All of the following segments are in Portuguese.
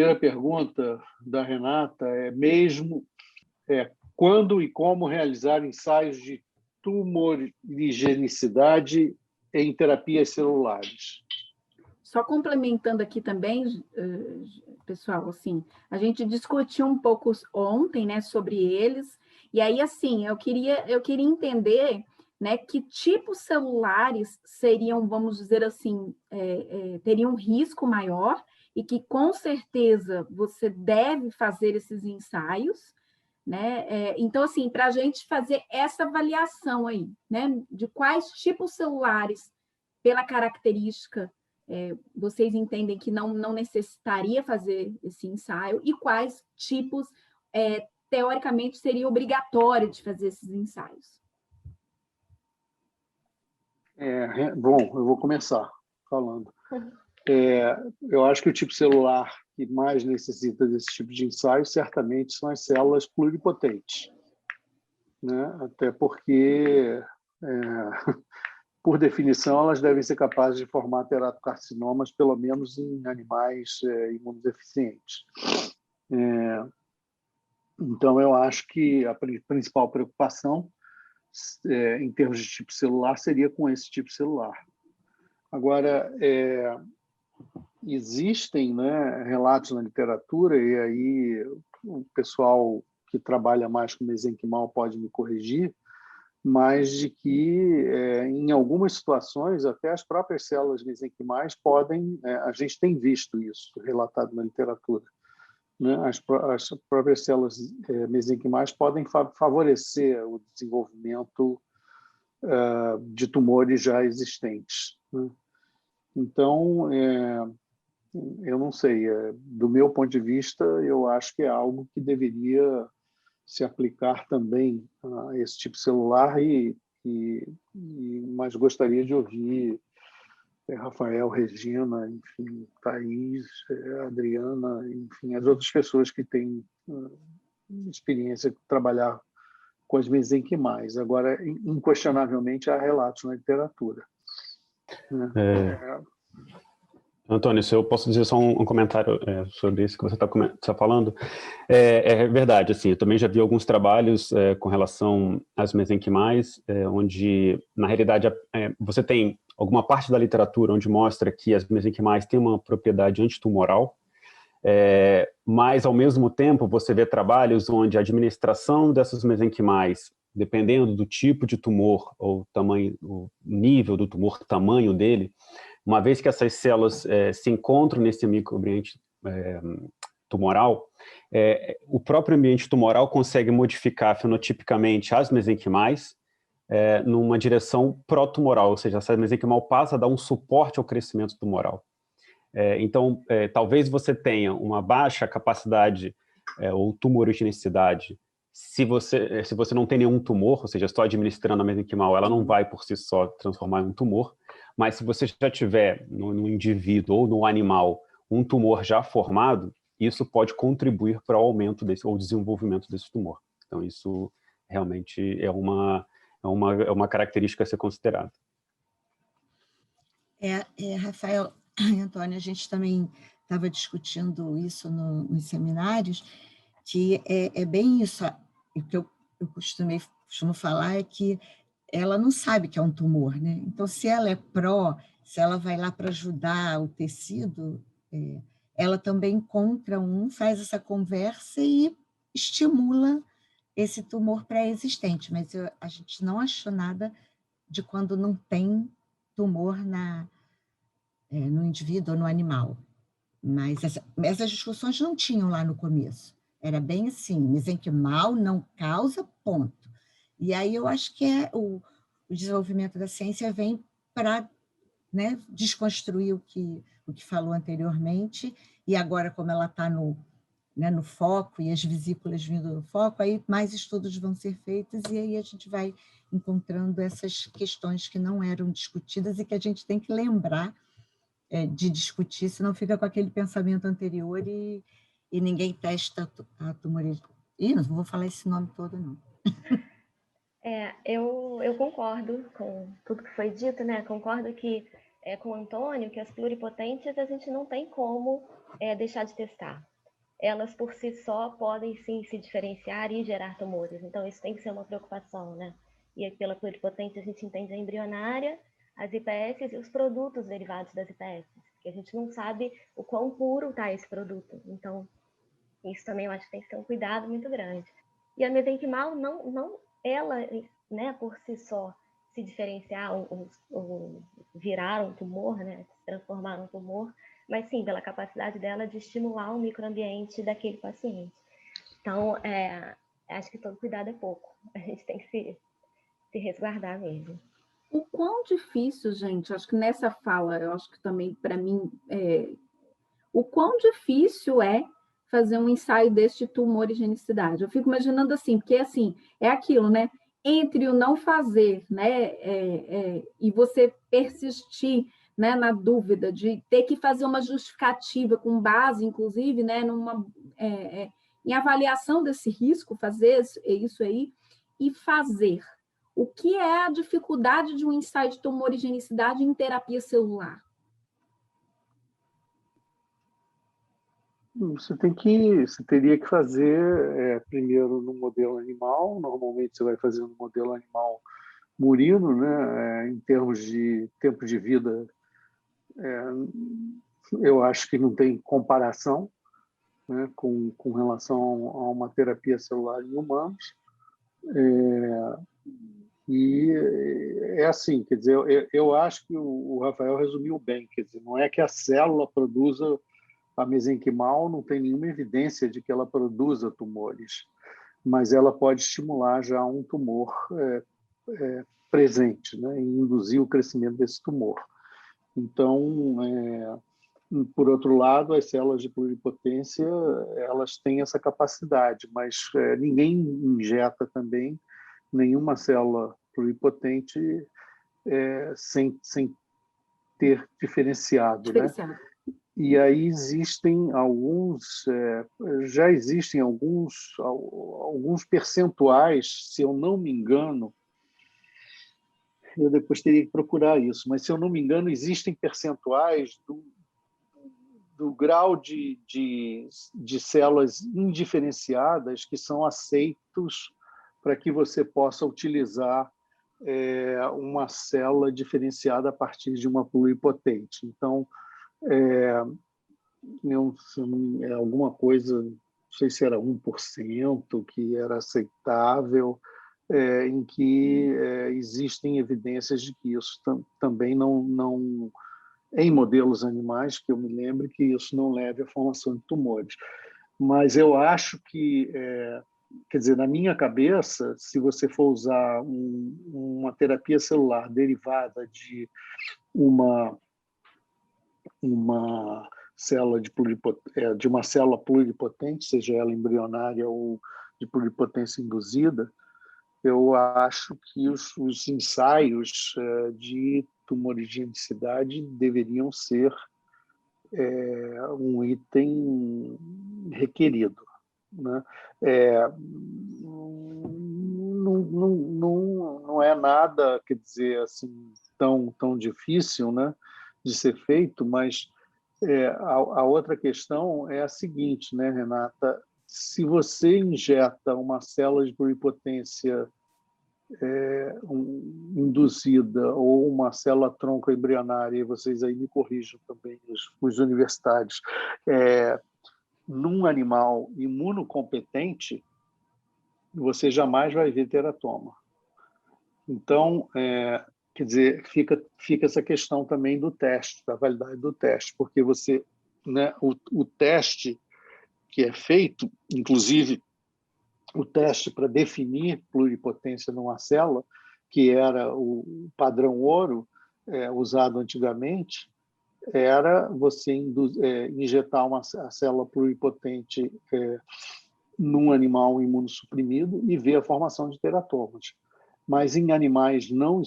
primeira pergunta da Renata é mesmo quando e como realizar ensaios de tumorigenicidade em terapias celulares. Só complementando aqui também, pessoal, assim, a gente discutiu um pouco ontem, né, sobre eles, e aí, assim, eu queria entender, né, que tipos celulares seriam, vamos dizer assim, teriam um risco maior e que, com certeza, você deve fazer esses ensaios, né? Então, assim, para a gente fazer essa avaliação aí, né, de quais tipos celulares, pela característica, vocês entendem que não necessitaria fazer esse ensaio e quais tipos, teoricamente, seria obrigatório de fazer esses ensaios? Bom, eu vou começar falando. Eu acho que o tipo celular que mais necessita desse tipo de ensaio certamente são as células pluripotentes, né? Até porque, por definição, elas devem ser capazes de formar teratocarcinomas, pelo menos em animais imunodeficientes. Então, eu acho que a principal preocupação, em termos de tipo celular, seria com esse tipo celular. Agora, existem, né, relatos na literatura, e aí o pessoal que trabalha mais com mesenquimal pode me corrigir, mas de que, em algumas situações, até as próprias células mesenquimais podem, a gente tem visto isso relatado na literatura, né? As próprias células mesenquimais podem favorecer o desenvolvimento de tumores já existentes, né? Então, eu não sei, do meu ponto de vista, eu acho que é algo que deveria se aplicar também a esse tipo celular, mas gostaria de ouvir Rafael, Regina, enfim, Thaís, Adriana, enfim, as outras pessoas que têm experiência de trabalhar com as mesenquimais. Agora, inquestionavelmente, há relatos na literatura, né? Antônio, se eu posso dizer só um comentário sobre isso que você está falando, é verdade, assim, eu também já vi alguns trabalhos com relação às mesenquimais, onde, na realidade, você tem alguma parte da literatura onde mostra que as mesenquimais têm uma propriedade antitumoral, mas, ao mesmo tempo, você vê trabalhos onde a administração dessas mesenquimais, dependendo do tipo de tumor, ou tamanho, o nível do tumor, o tamanho dele, uma vez que essas células se encontram nesse microambiente tumoral, o próprio ambiente tumoral consegue modificar fenotipicamente as mesenquimais numa direção pró-tumoral, ou seja, essa mesenquimal passa a dar um suporte ao crescimento tumoral. Então, talvez você tenha uma baixa capacidade ou tumorigenicidade. Se você não tem nenhum tumor, ou seja, só administrando a mesenquimal, ela não vai por si só transformar em um tumor, mas se você já tiver no indivíduo ou no animal um tumor já formado, isso pode contribuir para o aumento ou desenvolvimento desse tumor. Então, isso realmente é uma característica a ser considerada. Rafael, Antônio, a gente também estava discutindo isso nos seminários, que é bem isso. O que eu costumo falar é que ela não sabe que é um tumor, né? Então, se ela é se ela vai lá para ajudar o tecido, ela também encontra faz essa conversa e estimula esse tumor pré-existente, mas a gente não achou nada de quando não tem tumor no indivíduo ou no animal. Mas essas discussões não tinham lá no começo. Era bem assim, mesenquimal não causa, ponto. E aí eu acho que o desenvolvimento da ciência vem para, né, desconstruir o que falou anteriormente, e agora, como ela está no foco, e as vesículas vindo do foco, aí mais estudos vão ser feitos, e aí a gente vai encontrando essas questões que não eram discutidas e que a gente tem que lembrar de discutir, senão fica com aquele pensamento anterior e ninguém testa a tumorismo. Não vou falar esse nome todo, não. Eu concordo com tudo que foi dito, né? Concordo com o Antônio que as pluripotentes a gente não tem como deixar de testar. elas por si só podem sim se diferenciar e gerar tumores. Então isso tem que ser uma preocupação, né? E aí, pela pluripotente a gente entende a embrionária, as IPS e os produtos derivados das IPS, porque a gente não sabe o quão puro está esse produto. Então isso também eu acho que tem que ter um cuidado muito grande. E a mesenquimal não ela, né, por si só se diferenciar ou virar um tumor, né, se transformar num tumor, mas sim pela capacidade dela de estimular o microambiente daquele paciente. Então, acho que todo cuidado é pouco. A gente tem que se resguardar mesmo. O quão difícil, gente, acho que nessa fala, eu acho que também para mim, o quão difícil é fazer um ensaio deste tumorigenicidade. Eu fico imaginando assim, porque assim, é aquilo, né? Entre o não fazer, né, e você persistir, né, na dúvida de ter que fazer uma justificativa com base, inclusive, né, em avaliação desse risco, fazer isso aí, e fazer. O que é a dificuldade de um ensaio de tumorigenicidade em terapia celular? Você teria que fazer primeiro no modelo animal. Normalmente você vai fazer no modelo animal murino, né? Em termos de tempo de vida, eu acho que não tem comparação, né, com relação a uma terapia celular em humanos. E é assim, quer dizer, eu acho que o Rafael resumiu bem, quer dizer, não é que a célula produza a mesenquimal, não tem nenhuma evidência de que ela produza tumores, mas ela pode estimular já um tumor presente, né, e induzir o crescimento desse tumor. Então, por outro lado, as células de pluripotência, elas têm essa capacidade, mas ninguém injeta também nenhuma célula pluripotente sem ter diferenciado, né? E aí já existem alguns percentuais, se eu não me engano, eu depois teria que procurar isso, mas se eu não me engano, existem percentuais do grau de células indiferenciadas que são aceitos para que você possa utilizar uma célula diferenciada a partir de uma pluripotente. Então, alguma coisa, não sei se era 1% que era aceitável, em que existem evidências de que isso também não em modelos animais, que eu me lembre, que isso não leve à formação de tumores. Mas eu acho que, quer dizer, na minha cabeça, se você for usar uma terapia celular derivada de uma célula de uma célula pluripotente, seja ela embrionária ou de pluripotência induzida, eu acho que os ensaios de tumorigenicidade deveriam ser um item requerido, né? Não é nada, quer dizer, assim, tão difícil, né, de ser feito, mas a outra questão é a seguinte, né, Renata? Se você injeta uma célula de pluripotência induzida ou uma célula tronco embrionária, e vocês aí me corrijam também, os universitários, num animal imunocompetente, você jamais vai ver teratoma. Então, quer dizer, fica essa questão também do teste, da validade do teste, porque você, né, o teste que é feito, inclusive o teste para definir pluripotência numa célula, que era o padrão ouro usado antigamente, era você injetar a célula pluripotente num animal imunossuprimido e ver a formação de teratomas. Mas em animais não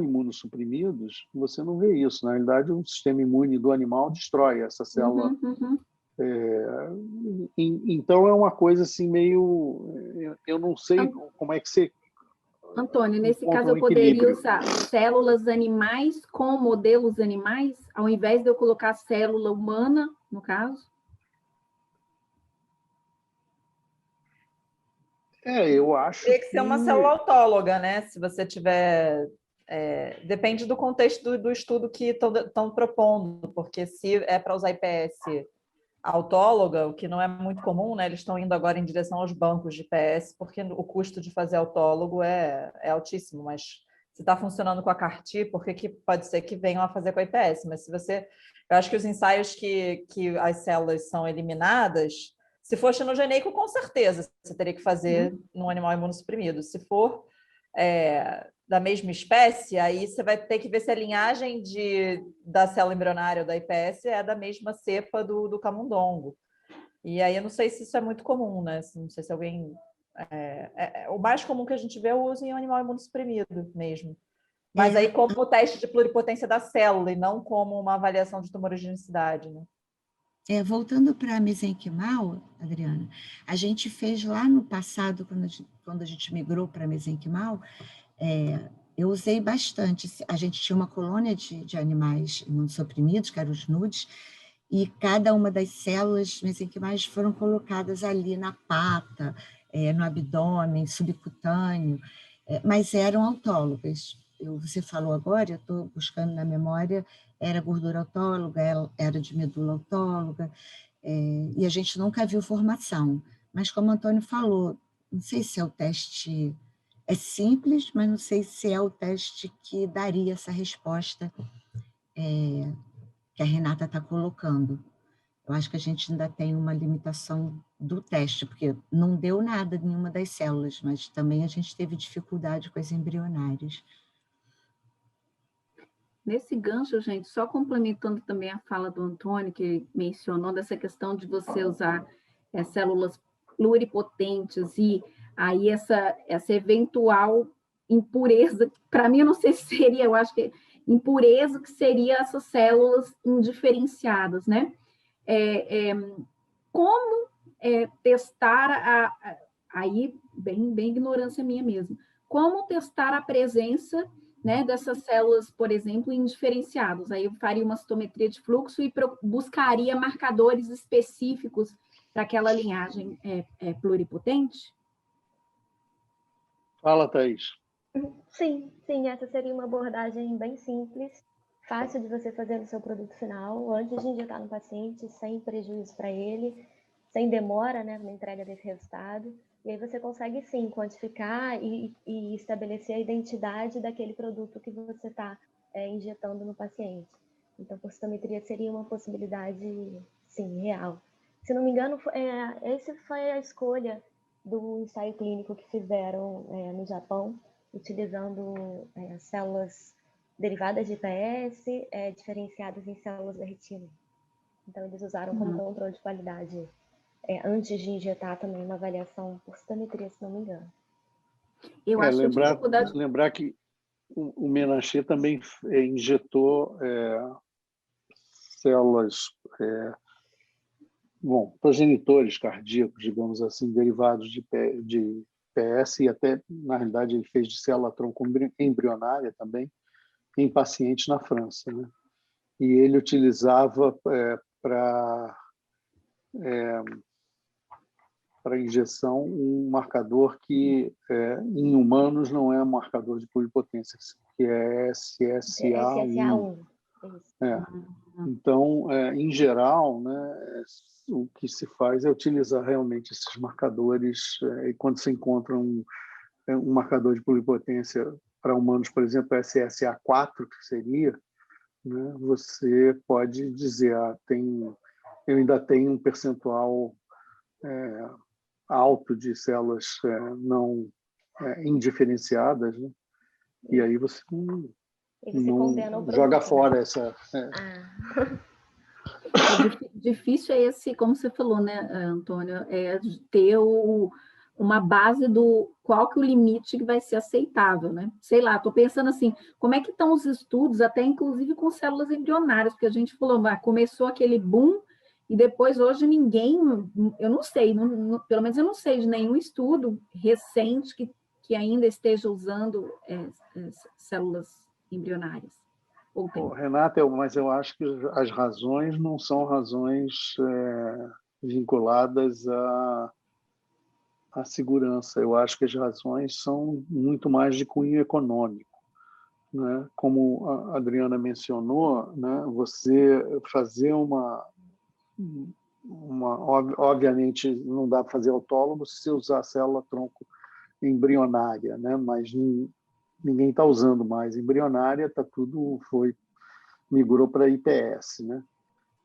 imunossuprimidos, você não vê isso. Na realidade, o sistema imune do animal destrói essa célula. Então, é uma coisa assim meio... Eu não sei como é que você... Antônio, nesse caso eu poderia usar células animais com modelos animais, ao invés de eu colocar célula humana, no caso? Eu acho Teria que ser uma célula autóloga, né? Se você tiver... depende do contexto do estudo que estão propondo, porque se é para usar IPS autóloga, o que não é muito comum, né? Eles estão indo agora em direção aos bancos de IPS, porque o custo de fazer autólogo é altíssimo, mas se está funcionando com a CAR-T, por que pode ser que venham a fazer com a IPS? Mas se você... Eu acho que os ensaios que as células são eliminadas, se for xenogeneico, com certeza você teria que fazer num animal imunossuprimido. Se for da mesma espécie, aí você vai ter que ver se a linhagem da célula embrionária ou da IPS é da mesma cepa do camundongo. E aí eu não sei se isso é muito comum, né? Não sei se alguém... o mais comum que a gente vê é o uso em animal imunossuprimido mesmo. Mas aí como o teste de pluripotência da célula e não como uma avaliação de tumorigenicidade, né? Voltando para a mesenquimal, Adriana, a gente fez lá no passado, quando a gente migrou para a mesenquimal, eu usei bastante. A gente tinha uma colônia de animais imunossuprimidos, que eram os nudes, e cada uma das células mesenquimais foram colocadas ali na pata, no abdômen, subcutâneo, mas eram autólogas. Você falou agora, eu estou buscando na memória, era gordura autóloga, era de medula autóloga, e a gente nunca viu formação. Mas como o Antônio falou, não sei se é o teste... É simples, mas não sei se é o teste que daria essa resposta que a Renata está colocando. Eu acho que a gente ainda tem uma limitação do teste, porque não deu nada em nenhuma das células, mas também a gente teve dificuldade com as embrionárias. Nesse gancho, gente, só complementando também a fala do Antônio, que mencionou dessa questão de você usar células pluripotentes e aí essa eventual impureza, para mim, eu não sei se seria, eu acho que impureza que seria essas células indiferenciadas, né? Como testar, aí, bem ignorância minha mesmo, como testar a presença, né, dessas células, por exemplo, indiferenciadas? Aí eu faria uma citometria de fluxo e buscaria marcadores específicos para aquela linhagem pluripotente? Fala, Thaís. Sim, essa seria uma abordagem bem simples, fácil de você fazer no seu produto final, antes de injetar no paciente, sem prejuízo para ele, sem demora, né, na entrega desse resultado. E aí você consegue, sim, quantificar e estabelecer a identidade daquele produto que você está injetando no paciente. Então, por citometria seria uma possibilidade, sim, real. Se não me engano, essa foi a escolha do ensaio clínico que fizeram no Japão, utilizando células derivadas de IPS, diferenciadas em células da retina. Então, eles usaram como controle de qualidade, antes de injetar também uma avaliação por citometria, se não me engano. Eu acho lembrar que o Menachê também injetou células, progenitores cardíacos, digamos assim, derivados de PS, e até, na realidade, ele fez de célula-tronco embrionária também, em pacientes na França, né? E ele utilizava para injeção um marcador que, em humanos, não é um marcador de pluripotência, que é SSA1. Então, em geral, né, o que se faz é utilizar realmente esses marcadores, e quando se encontra um marcador de pluripotência para humanos, por exemplo, SSA4, que seria, né, você pode dizer, eu ainda tenho um percentual alto de células não indiferenciadas, né? E aí você não joga fora essa... Difícil é esse, como você falou, né, Antônio, ter uma base do qual que o limite que vai ser aceitável, né? Sei lá, estou pensando assim, como é que estão os estudos, até inclusive com células embrionárias, porque a gente falou, começou aquele boom e depois hoje ninguém, eu não sei, pelo menos eu não sei de nenhum estudo recente que ainda esteja usando células embrionárias. Renata, mas eu acho que as razões não são razões vinculadas a segurança. Eu acho que as razões são muito mais de cunho econômico, né? Como a Adriana mencionou, né? Você fazer obviamente não dá para fazer autólogo se você usar a célula-tronco embrionária, né? Mas ninguém está usando mais embrionária, migrou para IPS, né?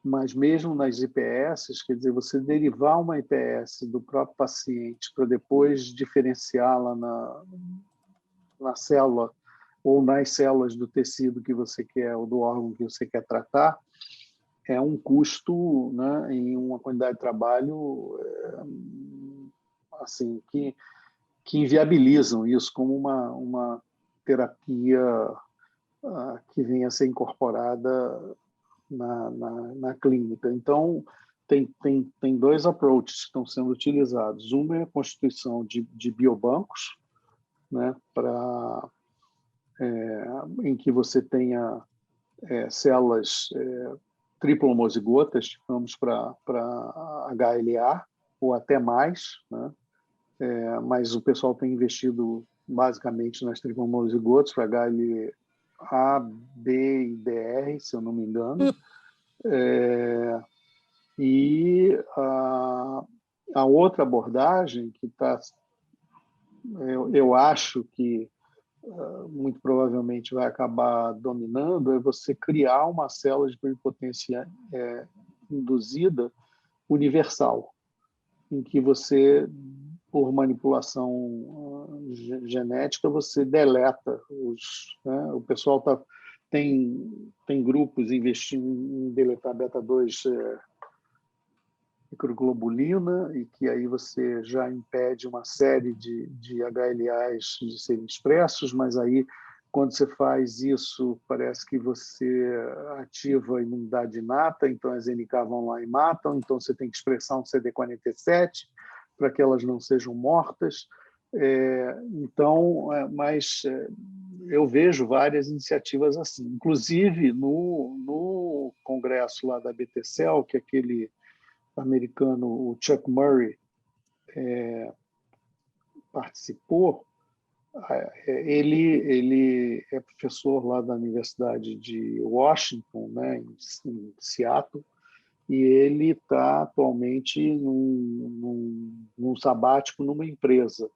Mas mesmo nas IPS, quer dizer, você derivar uma IPS do próprio paciente para depois diferenciá-la na célula ou nas células do tecido que você quer ou do órgão que você quer tratar, é um custo, né, em uma quantidade de trabalho assim que inviabilizam isso como uma terapia que venha a ser incorporada na clínica. Então, tem dois approaches que estão sendo utilizados. Uma é a constituição de biobancos, né, em que você tenha células triplo homozigotas, vamos para HLA, ou até mais, né? Mas o pessoal tem investido basicamente nas triplo homozigotas para HLA, B e DR, se eu não me engano. E a outra abordagem que eu acho que muito provavelmente vai acabar dominando é você criar uma célula de pluripotência induzida universal, em que você, por manipulação genética, você deleta né? O pessoal tem grupos investindo em deletar beta-2 microglobulina, e que aí você já impede uma série de HLAs de serem expressos, mas aí, quando você faz isso, parece que você ativa a imunidade inata, então as NK vão lá e matam, então você tem que expressar um CD47 para que elas não sejam mortas. Mas eu vejo várias iniciativas assim, inclusive no congresso lá da BTCell, que é aquele americano, o Chuck Murray, participou. Ele é professor lá da Universidade de Washington, né, em Seattle, e ele está atualmente num sabático numa empresa,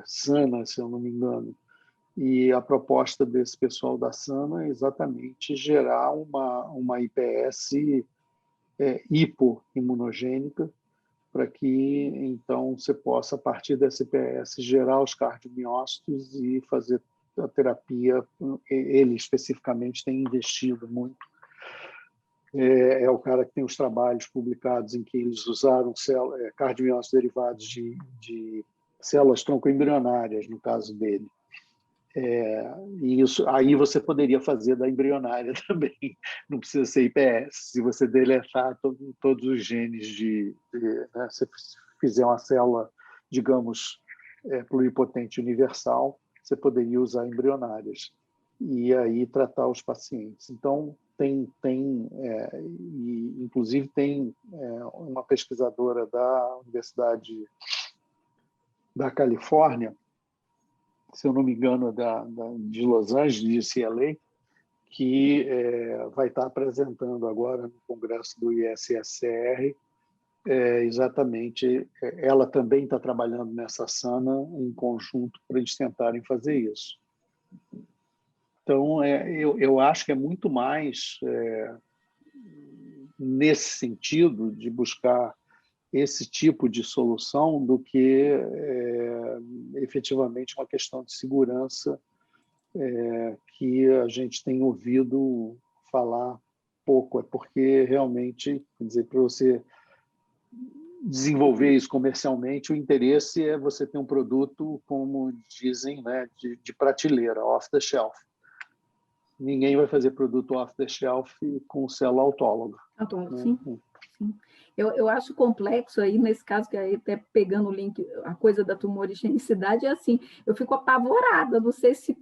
Sana, se eu não me engano. E a proposta desse pessoal da Sana é exatamente gerar uma IPS hipoimunogênica, para que, então, você possa, a partir dessa IPS, gerar os cardiomiócitos e fazer a terapia. Ele, especificamente, tem investido muito. É o cara que tem os trabalhos publicados em que eles usaram cardiomiócitos derivados de células tronco-embrionárias, no caso dele. E isso, aí você poderia fazer da embrionária também, não precisa ser IPS. Se você deletar todos os genes né, se fizer uma célula, digamos, pluripotente universal, você poderia usar embrionárias e aí tratar os pacientes. Então, inclusive tem uma pesquisadora da Universidade da Califórnia, se eu não me engano, de Los Angeles, de UCLA, que vai estar apresentando agora no congresso do ISSCR, exatamente, ela também está trabalhando nessa Sana em conjunto para eles tentarem fazer isso. Então, eu acho que é muito mais nesse sentido de buscar esse tipo de solução do que efetivamente uma questão de segurança que a gente tem ouvido falar pouco. É porque realmente, quer dizer, para você desenvolver isso comercialmente, o interesse é você ter um produto, como dizem, né, de prateleira, off the shelf. Ninguém vai fazer produto off the shelf com célula autóloga. Autólogo, sim. Sim. Eu acho complexo aí, nesse caso, que aí até pegando o link, a coisa da tumorigenicidade é assim, eu fico apavorada, não sei se...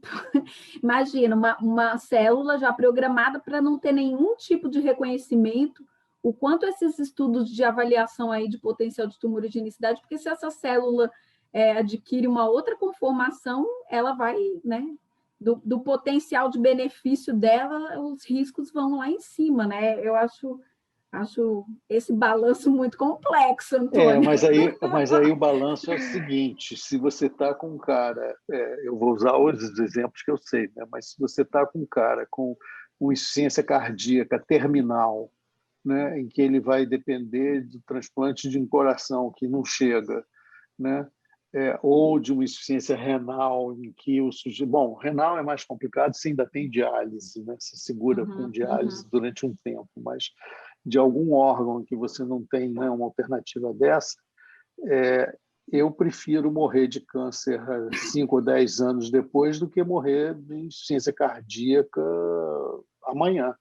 Imagina, uma célula já programada para não ter nenhum tipo de reconhecimento o quanto esses estudos de avaliação aí de potencial de tumorigenicidade, porque se essa célula adquire uma outra conformação, ela vai, né, do potencial de benefício dela, os riscos vão lá em cima, né? Eu acho esse balanço muito complexo, Antônio. Mas aí o balanço é o seguinte, se você está com um cara, eu vou usar os exemplos que eu sei, né? Mas se você está com um cara com uma insuficiência cardíaca terminal, né, em que ele vai depender do transplante de um coração que não chega, né, ou de uma insuficiência renal, em que o sujeito... Bom, renal é mais complicado, você ainda tem diálise, né, se segura com diálise durante um tempo, mas de algum órgão que você não tem, né, uma alternativa dessa, eu prefiro morrer de câncer 5 ou 10 anos depois do que morrer de insuficiência cardíaca amanhã,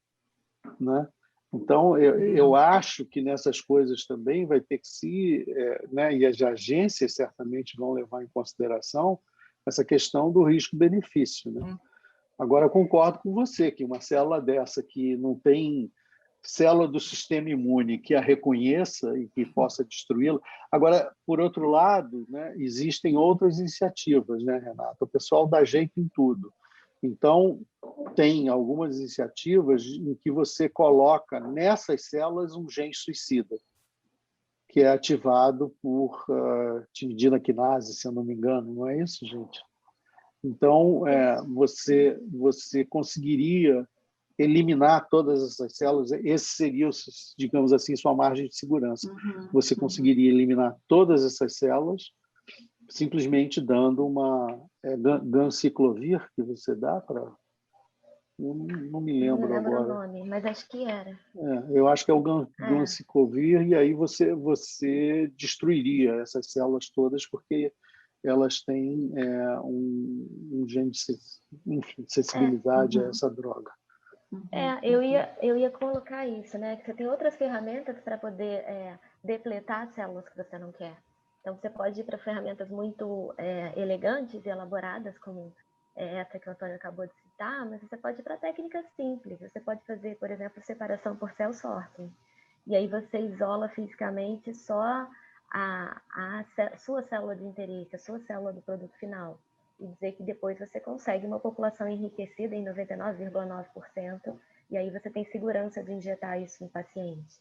né? Então, eu acho que nessas coisas também vai ter que se... né, e as agências certamente vão levar em consideração essa questão do risco-benefício, né? Agora, concordo com você que uma célula dessa que não tem célula do sistema imune que a reconheça e que possa destruí-la. Agora, por outro lado, né, existem outras iniciativas, né, Renata? O pessoal dá jeito em tudo. Então, tem algumas iniciativas em que você coloca nessas células um gene suicida, que é ativado por timidina quinase, se eu não me engano. Não é isso, gente? Então, você conseguiria eliminar todas essas células. Esse seria, digamos assim, sua margem de segurança. Você conseguiria eliminar todas essas células simplesmente dando uma ganciclovir que você dá para... Não me lembro agora. O nome, mas acho que era. Eu acho que é o ganciclovir, e aí você destruiria essas células todas, porque elas têm um gene de sensibilidade a essa droga. Eu ia colocar isso, né? Que você tem outras ferramentas para poder depletar as células que você não quer. Então, você pode ir para ferramentas muito elegantes e elaboradas, como essa que o Antônio acabou de citar, mas você pode ir para técnicas simples. Você pode fazer, por exemplo, separação por cell sorting. E aí você isola fisicamente só a sua célula de interesse, a sua célula do produto final. E dizer que depois você consegue uma população enriquecida em 99,9%, e aí você tem segurança de injetar isso no paciente.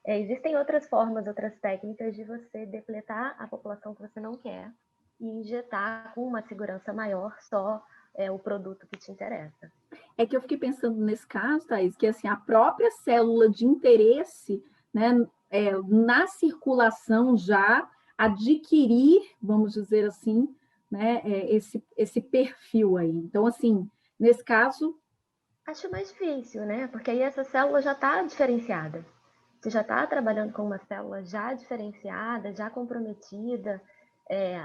Existem outras formas, outras técnicas de você depletar a população que você não quer e injetar com uma segurança maior só o produto que te interessa. É que eu fiquei pensando nesse caso, Thaís, que assim, a própria célula de interesse, né, na circulação já adquirir, vamos dizer assim, né, esse perfil aí. Então, assim, nesse caso... Acho mais difícil, né? Porque aí essa célula já está diferenciada. Você já está trabalhando com uma célula já diferenciada, já comprometida,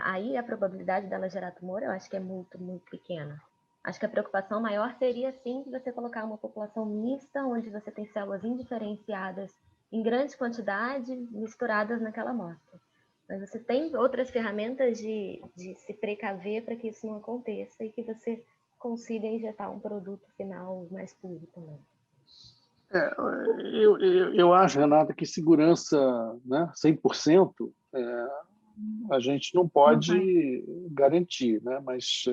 aí a probabilidade dela gerar tumor, eu acho que é muito, muito pequena. Acho que a preocupação maior seria, sim, de você colocar uma população mista, onde você tem células indiferenciadas em grande quantidade, misturadas naquela amostra. Mas você tem outras ferramentas de se precaver para que isso não aconteça e que você consiga injetar um produto final mais puro também. Eu acho, Renata, que segurança, né, 100%, a gente não pode garantir, né? Mas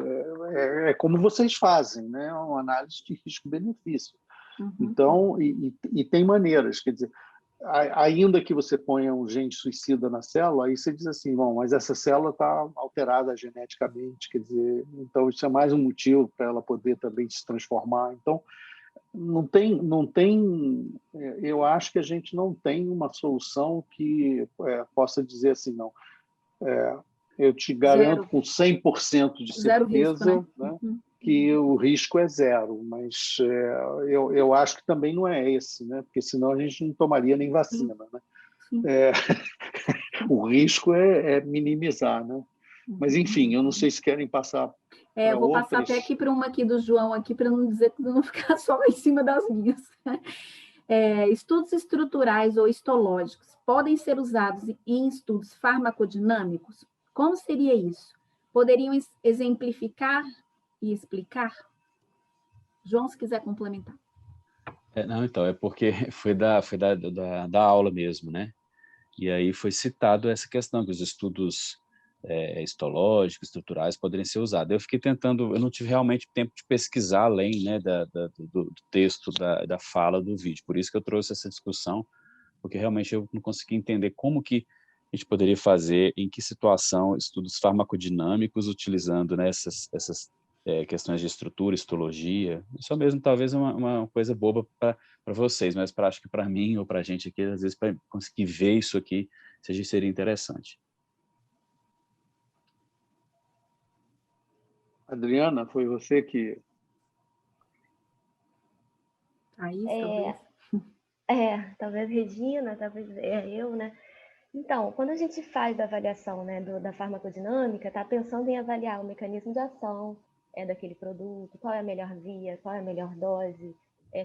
é como vocês fazem, né? Uma análise de risco-benefício. Então, e tem maneiras, quer dizer, ainda que você ponha um gene suicida na célula, aí você diz assim, bom, mas essa célula está alterada geneticamente, quer dizer, então isso é mais um motivo para ela poder também se transformar. Então, não tem, eu acho que a gente não tem uma solução que possa dizer assim, não, eu te garanto com 100% de certeza, risco, né? Que o risco é zero, mas eu acho que também não é esse, né? Porque senão a gente não tomaria nem vacina, né? O risco é minimizar, né? Mas, enfim, eu não sei se querem passar. Eu vou passar até aqui para uma aqui do João, aqui para não dizer que não ficar só em cima das minhas. Estudos estruturais ou histológicos podem ser usados em estudos farmacodinâmicos? Como seria isso? Poderiam exemplificar e explicar? João, se quiser complementar. Não, então, é porque foi da aula mesmo, né? E aí foi citado essa questão que os estudos histológicos, estruturais poderiam ser usados. Eu fiquei tentando, eu não tive realmente tempo de pesquisar além, né, do texto, da fala do vídeo. Por isso que eu trouxe essa discussão, porque realmente eu não consegui entender como que a gente poderia fazer, em que situação, estudos farmacodinâmicos utilizando, né, essas questões de estrutura, histologia. Isso mesmo, talvez uma coisa boba para vocês, mas acho que para mim ou para a gente aqui, às vezes, para conseguir ver isso aqui, seria interessante. Adriana, foi você que... Thaís, talvez Regina, talvez eu, né? Então, quando a gente faz a avaliação, né, da farmacodinâmica, está pensando em avaliar o mecanismo de ação daquele produto, qual é a melhor via, qual é a melhor dose,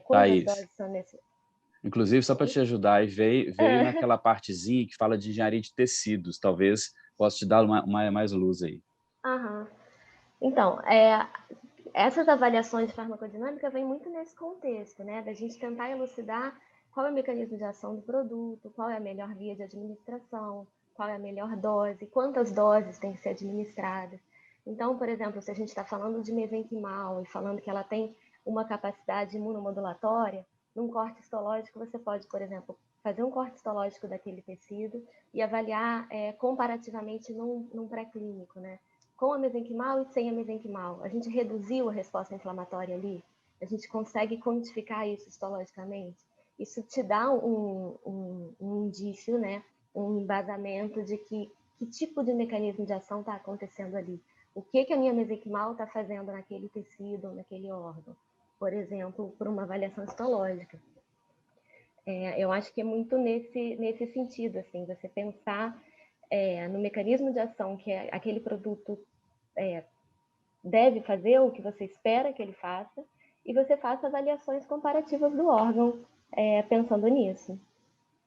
quantas doses são necessárias. Inclusive, só para te ajudar, veio naquela partezinha que fala de engenharia de tecidos. Talvez possa te dar mais luz aí. Então, essas avaliações de farmacodinâmica vêm muito nesse contexto, né? Da gente tentar elucidar qual é o mecanismo de ação do produto, qual é a melhor via de administração, qual é a melhor dose, quantas doses têm que ser administradas. Então, por exemplo, se a gente está falando de mesenquimal e falando que ela tem uma capacidade imunomodulatória, num corte histológico você pode, por exemplo, fazer um corte histológico daquele tecido e avaliar comparativamente num pré-clínico, né? Com a mesenquimal e sem a mesenquimal. A gente reduziu a resposta inflamatória ali? A gente consegue quantificar isso histologicamente? Isso te dá um indício, né? Um embasamento de que tipo de mecanismo de ação está acontecendo ali. O que a minha mesenquimal está fazendo naquele tecido, naquele órgão? Por exemplo, por uma avaliação histológica. Eu acho que é muito nesse sentido, assim, você pensar no mecanismo de ação que aquele produto deve fazer, o que você espera que ele faça, e você faça avaliações comparativas do órgão pensando nisso.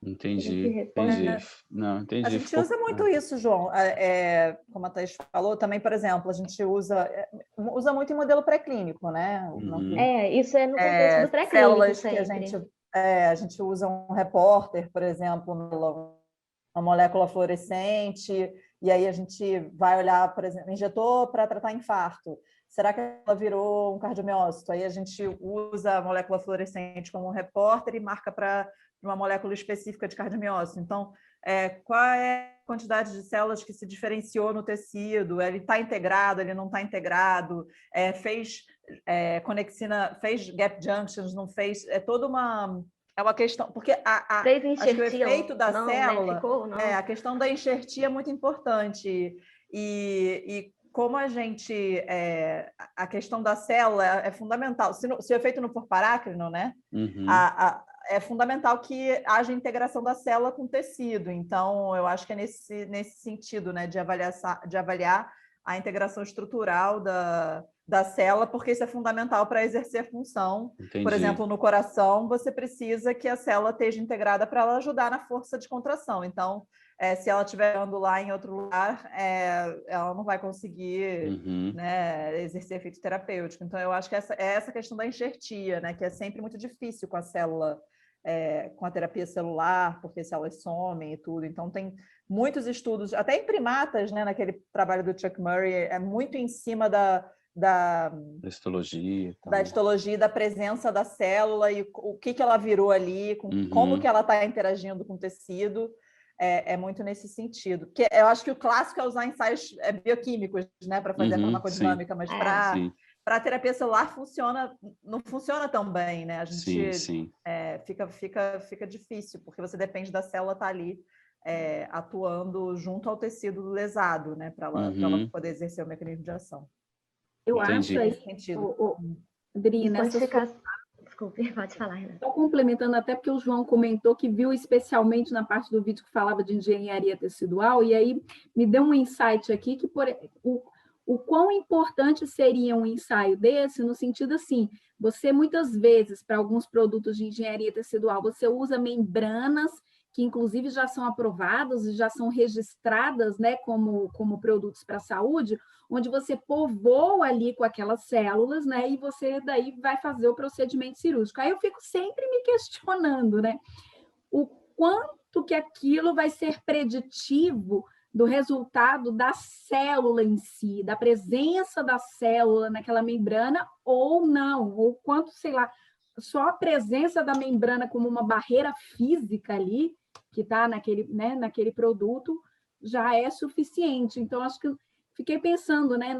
Entendi. Não, entendi. A gente usa muito isso, João. Como a Thaís falou, também, por exemplo, a gente usa muito em modelo pré-clínico, né? Isso é no contexto do pré-clínico. Células sempre. que a gente usa um repórter, por exemplo, uma molécula fluorescente, e aí a gente vai olhar, por exemplo, injetou para tratar infarto. Será que ela virou um cardiomiócito? Aí a gente usa a molécula fluorescente como um repórter e marca para uma molécula específica de cardiomiócito. Então, qual é a quantidade de células que se diferenciou no tecido? Ele está integrado, ele não está integrado? Fez conexina, fez gap junctions, não fez? É toda uma questão, porque acho que o efeito da célula, né? Ficou, não. A questão da enxertia é muito importante. E como a gente... a questão da célula é fundamental. Se o efeito não for parácrino, né? É fundamental que haja integração da célula com o tecido. Então, eu acho que é nesse sentido, né? De avaliar a integração estrutural da célula, porque isso é fundamental para exercer função. Entendi. Por exemplo, no coração, você precisa que a célula esteja integrada para ela ajudar na força de contração. Então, se ela estiver andando lá em outro lugar, ela não vai conseguir né, exercer efeito terapêutico. Então, eu acho que essa questão da enxertia, né, que é sempre muito difícil com a célula, com a terapia celular, porque as células somem e tudo. Então, tem muitos estudos, até em primatas, né, naquele trabalho do Chuck Murray, é muito em cima da histologia, da histologia, da presença da célula e o que ela virou ali, como que ela está interagindo com o tecido. É muito nesse sentido. Porque eu acho que o clássico é usar ensaios bioquímicos, né, para fazer a farmacodinâmica, mas para a terapia celular não funciona tão bem, né? A gente fica difícil, porque você depende da célula estar ali atuando junto ao tecido lesado, né, para ela poder exercer o mecanismo de ação. Eu acho aí, Adri, Desculpe, pode falar, Renata. Estou complementando até porque o João comentou que viu especialmente na parte do vídeo que falava de engenharia tecidual, e aí me deu um insight aqui que o quão importante seria um ensaio desse, no sentido assim, você muitas vezes, para alguns produtos de engenharia tecidual, você usa membranas que inclusive já são aprovadas e já são registradas, né, como produtos para a saúde, onde você povoa ali com aquelas células, né, e você daí vai fazer o procedimento cirúrgico. Aí eu fico sempre me questionando, né, o quanto que aquilo vai ser preditivo do resultado da célula em si, da presença da célula naquela membrana ou não, ou quanto, sei lá, só a presença da membrana como uma barreira física ali, que está naquele, né, naquele produto, já é suficiente. Então, acho que fiquei pensando, né,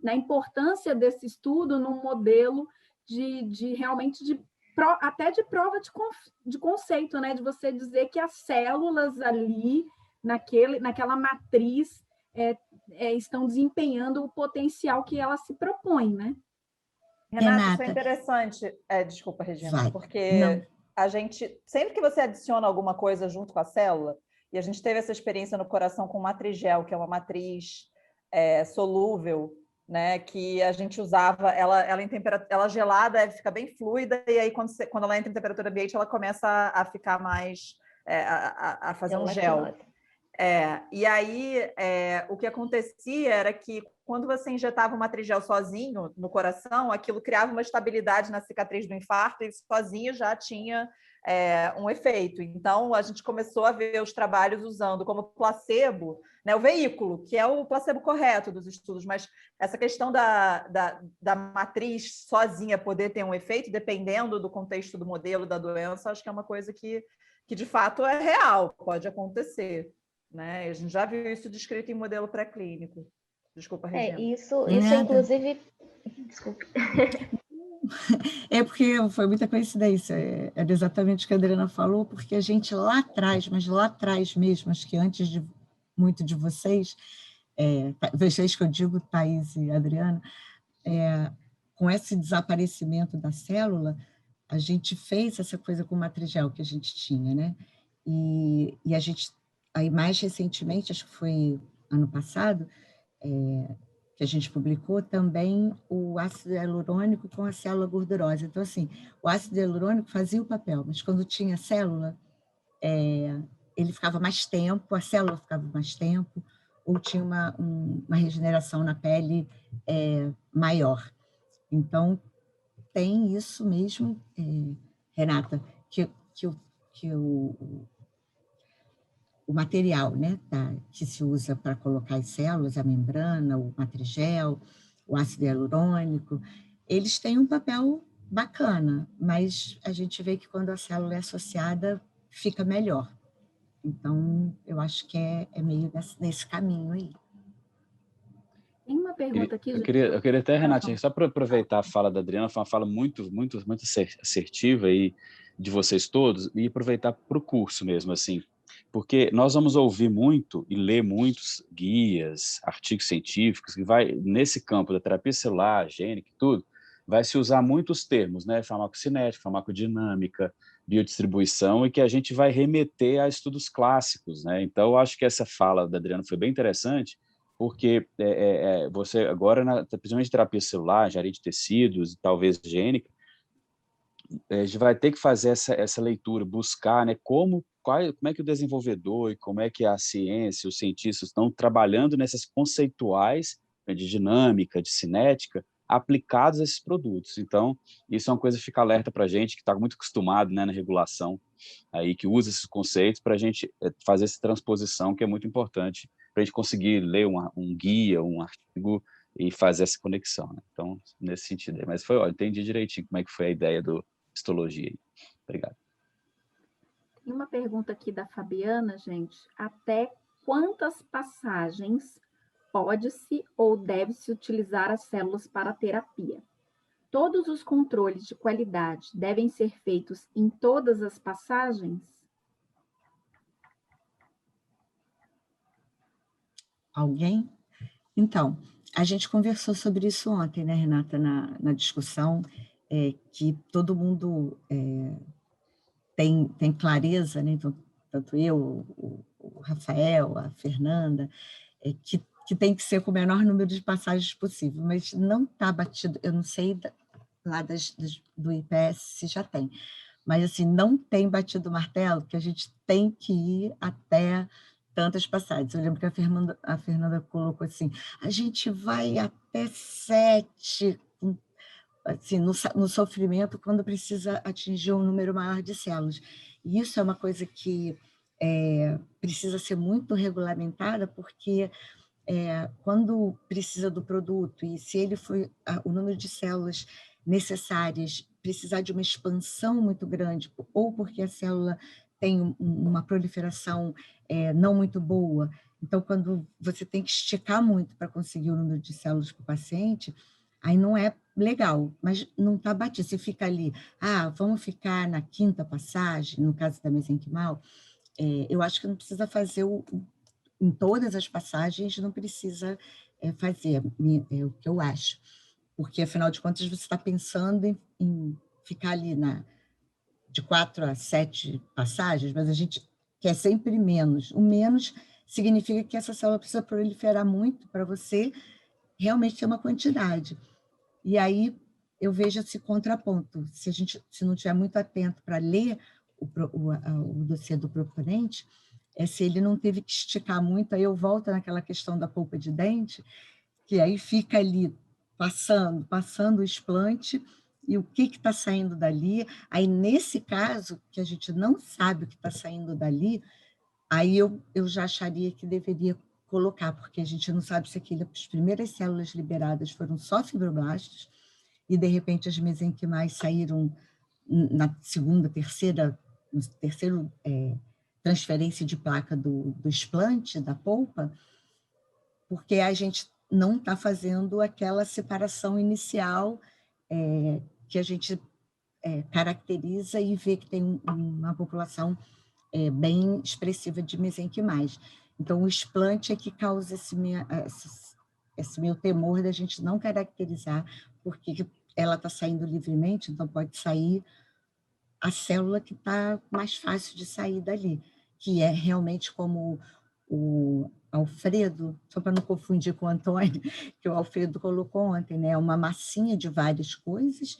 na importância desse estudo num modelo de realmente até de prova de conceito, né, de você dizer que as células ali, naquela matriz, estão desempenhando o potencial que ela se propõe, né? Renata, isso é interessante. Desculpa, Regina, porque a gente, sempre que você adiciona alguma coisa junto com a célula, e a gente teve essa experiência no coração com matrigel, que é uma matriz solúvel, né, que a gente usava, ela em temperatura, ela gelada fica bem fluida, e aí quando ela entra em temperatura ambiente, ela começa a ficar mais, a fazer um gel. E aí, o que acontecia era que quando você injetava o matrigel sozinho no coração, aquilo criava uma estabilidade na cicatriz do infarto e sozinho já tinha um efeito. Então, a gente começou a ver os trabalhos usando como placebo, né, o veículo, que é o placebo correto dos estudos, mas essa questão da matriz sozinha poder ter um efeito, dependendo do contexto do modelo da doença, acho que é uma coisa que de fato é real, pode acontecer. Né? A gente já viu isso descrito em modelo pré-clínico. Desculpa, Regina. Isso inclusive... Desculpe. É porque foi muita coincidência, era exatamente o que a Adriana falou, porque a gente lá atrás, mas lá atrás mesmo, acho que antes de muito de vocês, vocês que eu digo, Thaís e Adriana, com esse desaparecimento da célula, a gente fez essa coisa com o matrigel que a gente tinha, né? E a gente, aí mais recentemente, acho que foi ano passado, que a gente publicou também o ácido hialurônico com a célula gordurosa. Então, assim, o ácido hialurônico fazia o papel, mas quando tinha célula, ele ficava mais tempo, a célula ficava mais tempo, ou tinha uma regeneração na pele maior. Então, tem isso mesmo, Renata, que o material, né, que se usa para colocar as células, a membrana, o matrigel, o ácido hialurônico, eles têm um papel bacana, mas a gente vê que quando a célula é associada, fica melhor. Então, eu acho que é meio nesse caminho aí. Tem uma pergunta aqui... Eu queria até, Renatinha, só para aproveitar a fala da Adriana, foi uma fala muito, muito, muito assertiva aí de vocês todos, e aproveitar para o curso mesmo, assim, porque nós vamos ouvir muito e ler muitos guias, artigos científicos, que vai, nesse campo da terapia celular, gênica e tudo, vai se usar muitos termos, né, farmacocinética, farmacodinâmica, biodistribuição, e que a gente vai remeter a estudos clássicos, né, então eu acho que essa fala da Adriana foi bem interessante, porque você agora, principalmente terapia celular, engenharia de tecidos, talvez gênica, a gente vai ter que fazer essa leitura, buscar, né, como é que o desenvolvedor e como é que a ciência, os cientistas estão trabalhando nessas conceituais, né, de dinâmica, de cinética, aplicados a esses produtos. Então, isso é uma coisa que fica alerta para a gente, que está muito acostumado, né, na regulação, aí, que usa esses conceitos para a gente fazer essa transposição, que é muito importante, para a gente conseguir ler um guia, um artigo e fazer essa conexão. Né? Então, nesse sentido. Mas entendi direitinho como é que foi a ideia do histologia. Obrigado. Tem uma pergunta aqui da Fabiana, gente. Até quantas passagens pode-se ou deve-se utilizar as células para a terapia? Todos os controles de qualidade devem ser feitos em todas as passagens? Alguém? Então, a gente conversou sobre isso ontem, né, Renata, na discussão, que todo mundo tem clareza, né, então, tanto eu, o Rafael, a Fernanda, que tem que ser com o menor número de passagens possível, mas não está batido, eu não sei lá do IPS se já tem, mas assim, não tem batido o martelo, que a gente tem que ir até tantas passagens. Eu lembro que a Fernanda colocou assim, a gente vai até 7, assim, no sofrimento, quando precisa atingir um número maior de células. E isso é uma coisa que precisa ser muito regulamentada, porque quando precisa do produto, e se ele for o número de células necessárias precisar de uma expansão muito grande, ou porque a célula tem uma proliferação não muito boa, então, quando você tem que esticar muito para conseguir o número de células para o paciente, aí não é legal, mas não está batido. Você fica ali, vamos ficar na 5ª passagem, no caso da mesenquimal, eu acho que não precisa fazer em todas as passagens, não precisa fazer, é o que eu acho. Porque, afinal de contas, você está pensando em ficar ali de 4 a 7 passagens, mas a gente quer sempre menos. O menos significa que essa célula precisa proliferar muito para você realmente ter uma quantidade. E aí eu vejo esse contraponto. Se não estiver muito atento para ler o dossiê do proponente, se ele não teve que esticar muito, aí eu volto naquela questão da polpa de dente, que aí fica ali passando o explante, e o que está saindo dali. Aí, nesse caso, que a gente não sabe o que está saindo dali, aí eu já acharia que deveria colocar, porque a gente não sabe se as primeiras células liberadas foram só fibroblastos, e, de repente, as mesenquimais saíram na segunda, terceira, no terceiro transferência de placa do explante, da polpa, porque a gente não está fazendo aquela separação inicial que a gente caracteriza e vê que tem uma população bem expressiva de mesenquimais. Então, o explante é que causa esse meu temor da gente não caracterizar, porque ela está saindo livremente, então pode sair a célula que está mais fácil de sair dali, que é realmente como o Alfredo, só para não confundir com o Antônio, que o Alfredo colocou ontem, né? Uma massinha de várias coisas,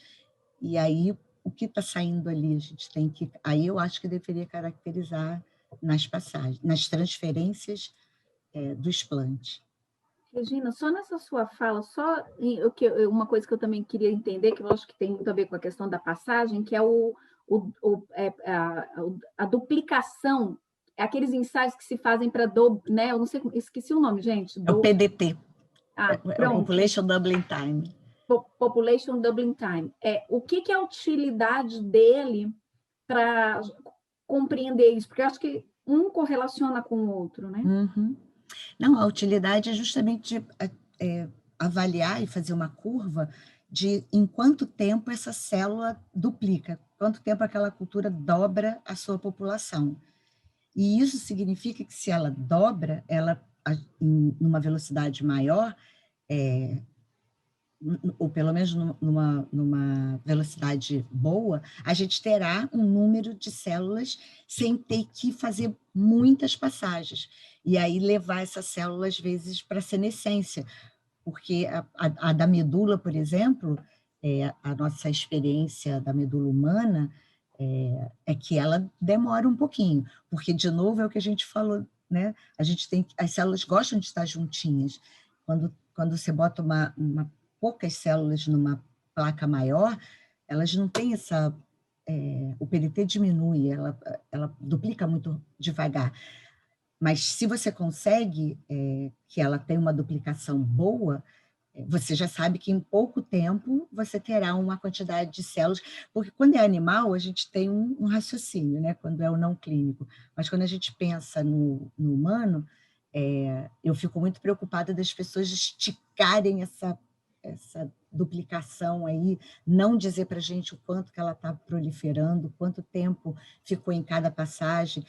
e aí o que está saindo ali, a gente tem que... Aí eu acho que deveria caracterizar nas passagens, nas transferências do explante. Regina, só nessa sua fala, uma coisa que eu também queria entender, que eu acho que tem muito a ver com a questão da passagem, que é a duplicação, aqueles ensaios que se fazem para, né? Eu não sei, esqueci o nome, gente. É o PDT. Pronto. Population Doubling Time. Population Doubling Time. O que é a utilidade dele para compreender isso? Porque eu acho que um correlaciona com o outro, né? Uhum. Não, a utilidade é justamente avaliar e fazer uma curva de em quanto tempo essa célula duplica, quanto tempo aquela cultura dobra a sua população. E isso significa que se ela dobra, em uma velocidade maior, ou pelo menos numa velocidade boa, a gente terá um número de células sem ter que fazer muitas passagens. E aí levar essas células, às vezes, para a senescência. Porque a da medula, por exemplo, a nossa experiência da medula humana é que ela demora um pouquinho. Porque, de novo, é o que a gente falou, né? As células gostam de estar juntinhas. Quando você bota poucas células numa placa maior, elas não têm o PDT diminui, ela duplica muito devagar. Mas se você consegue que ela tenha uma duplicação boa, você já sabe que em pouco tempo você terá uma quantidade de células, porque quando é animal, a gente tem um raciocínio, né? Quando é o não clínico. Mas quando a gente pensa no humano, eu fico muito preocupada das pessoas esticarem essa duplicação aí, não dizer para a gente o quanto que ela está proliferando, quanto tempo ficou em cada passagem,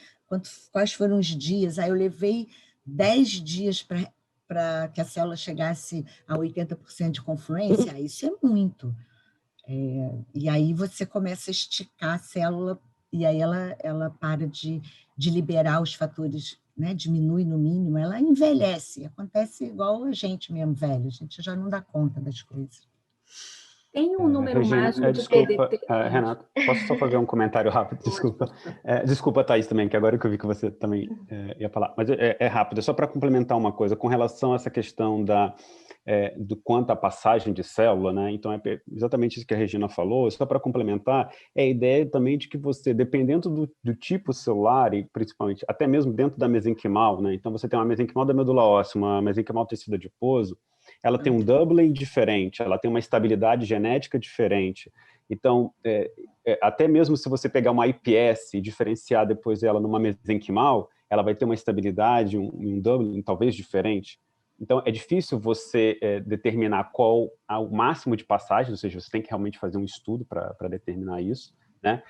quais foram os dias. Aí eu levei 10 dias para que a célula chegasse a 80% de confluência, isso é muito. E aí você começa a esticar a célula, e aí ela para de liberar os fatores, né? Diminui no mínimo, ela envelhece, acontece igual a gente mesmo, velho, a gente já não dá conta das coisas. Tem um número Regina, mágico de desculpa, PDT? Renato, posso só fazer um comentário rápido? Desculpa. Desculpa, Thaís, também, que agora que eu vi que você também ia falar. Mas é rápido, é só para complementar uma coisa. Com relação a essa questão do quanto à passagem de célula, né? Então, é exatamente isso que a Regina falou. Só para complementar, é a ideia também de que você, dependendo do tipo celular, e principalmente, até mesmo dentro da mesenquimal, né? Então, você tem uma mesenquimal da medula óssea, uma mesenquimal tecido adiposo, ela tem um doubling diferente, ela tem uma estabilidade genética diferente. Então, até mesmo se você pegar uma IPS e diferenciar depois ela numa mesenquimal, ela vai ter uma estabilidade, um doubling talvez diferente. Então, é difícil você determinar qual o máximo de passagens, ou seja, você tem que realmente fazer um estudo para determinar isso, né?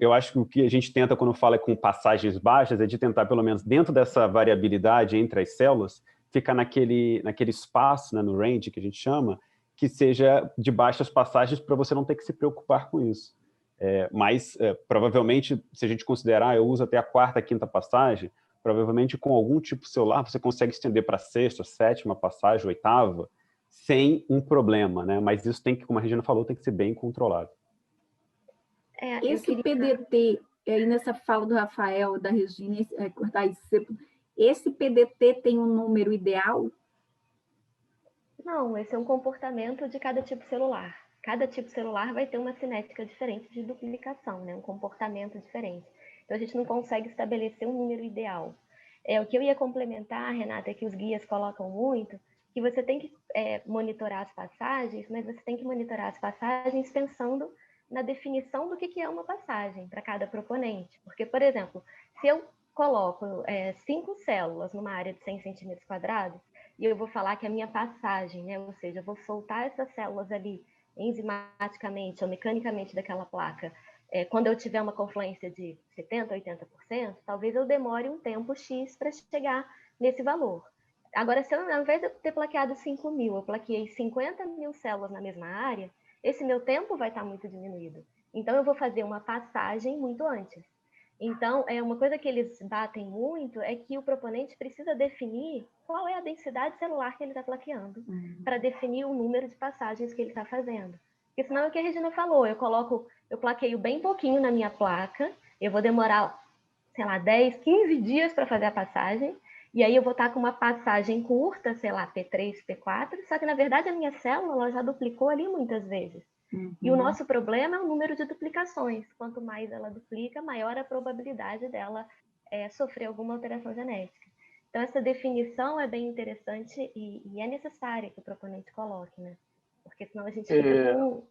Eu acho que o que a gente tenta quando fala com passagens baixas é de tentar, pelo menos dentro dessa variabilidade entre as células, ficar naquele espaço, né, no range que a gente chama, que seja de baixas passagens para você não ter que se preocupar com isso. Mas, provavelmente, se a gente considerar, eu uso até a 4ª, 5ª passagem, provavelmente com algum tipo celular você consegue estender para a 6ª, 7ª passagem, 8ª, sem um problema, né? Mas isso tem que, como a Regina falou, tem que ser bem controlado. Esse PDT, aí nessa fala do Rafael, da Regina, esse PDT tem um número ideal? Não, esse é um comportamento de cada tipo celular. Cada tipo celular vai ter uma cinética diferente de duplicação, né? Um comportamento diferente. Então, a gente não consegue estabelecer um número ideal. O que eu ia complementar, Renata, é que os guias colocam muito, que você tem que monitorar as passagens, mas você tem que monitorar as passagens pensando na definição do que é uma passagem para cada proponente. Porque, por exemplo, se eu coloco 5 células numa área de 100 centímetros quadrados, e eu vou falar que a minha passagem, né, ou seja, eu vou soltar essas células ali enzimaticamente ou mecanicamente daquela placa, quando eu tiver uma confluência de 70%, 80%, talvez eu demore um tempo X para chegar nesse valor. Agora, se eu, ao invés de eu ter plaqueado 5.000, eu plaqueei 50.000 células na mesma área, esse meu tempo vai estar muito diminuído. Então, eu vou fazer uma passagem muito antes. Então, uma coisa que eles batem muito é que o proponente precisa definir qual é a densidade celular que ele está plaqueando, para definir o número de passagens que ele está fazendo. Porque senão é o que a Regina falou, eu plaqueio bem pouquinho na minha placa, eu vou demorar, sei lá, 10, 15 dias para fazer a passagem, e aí eu vou estar com uma passagem curta, sei lá, P3, P4, só que na verdade a minha célula ela já duplicou ali muitas vezes. E o nosso problema é o número de duplicações. Quanto mais ela duplica, maior a probabilidade dela sofrer alguma alteração genética. Então, essa definição é bem interessante e é necessária que o proponente coloque, né? Porque senão a gente fica com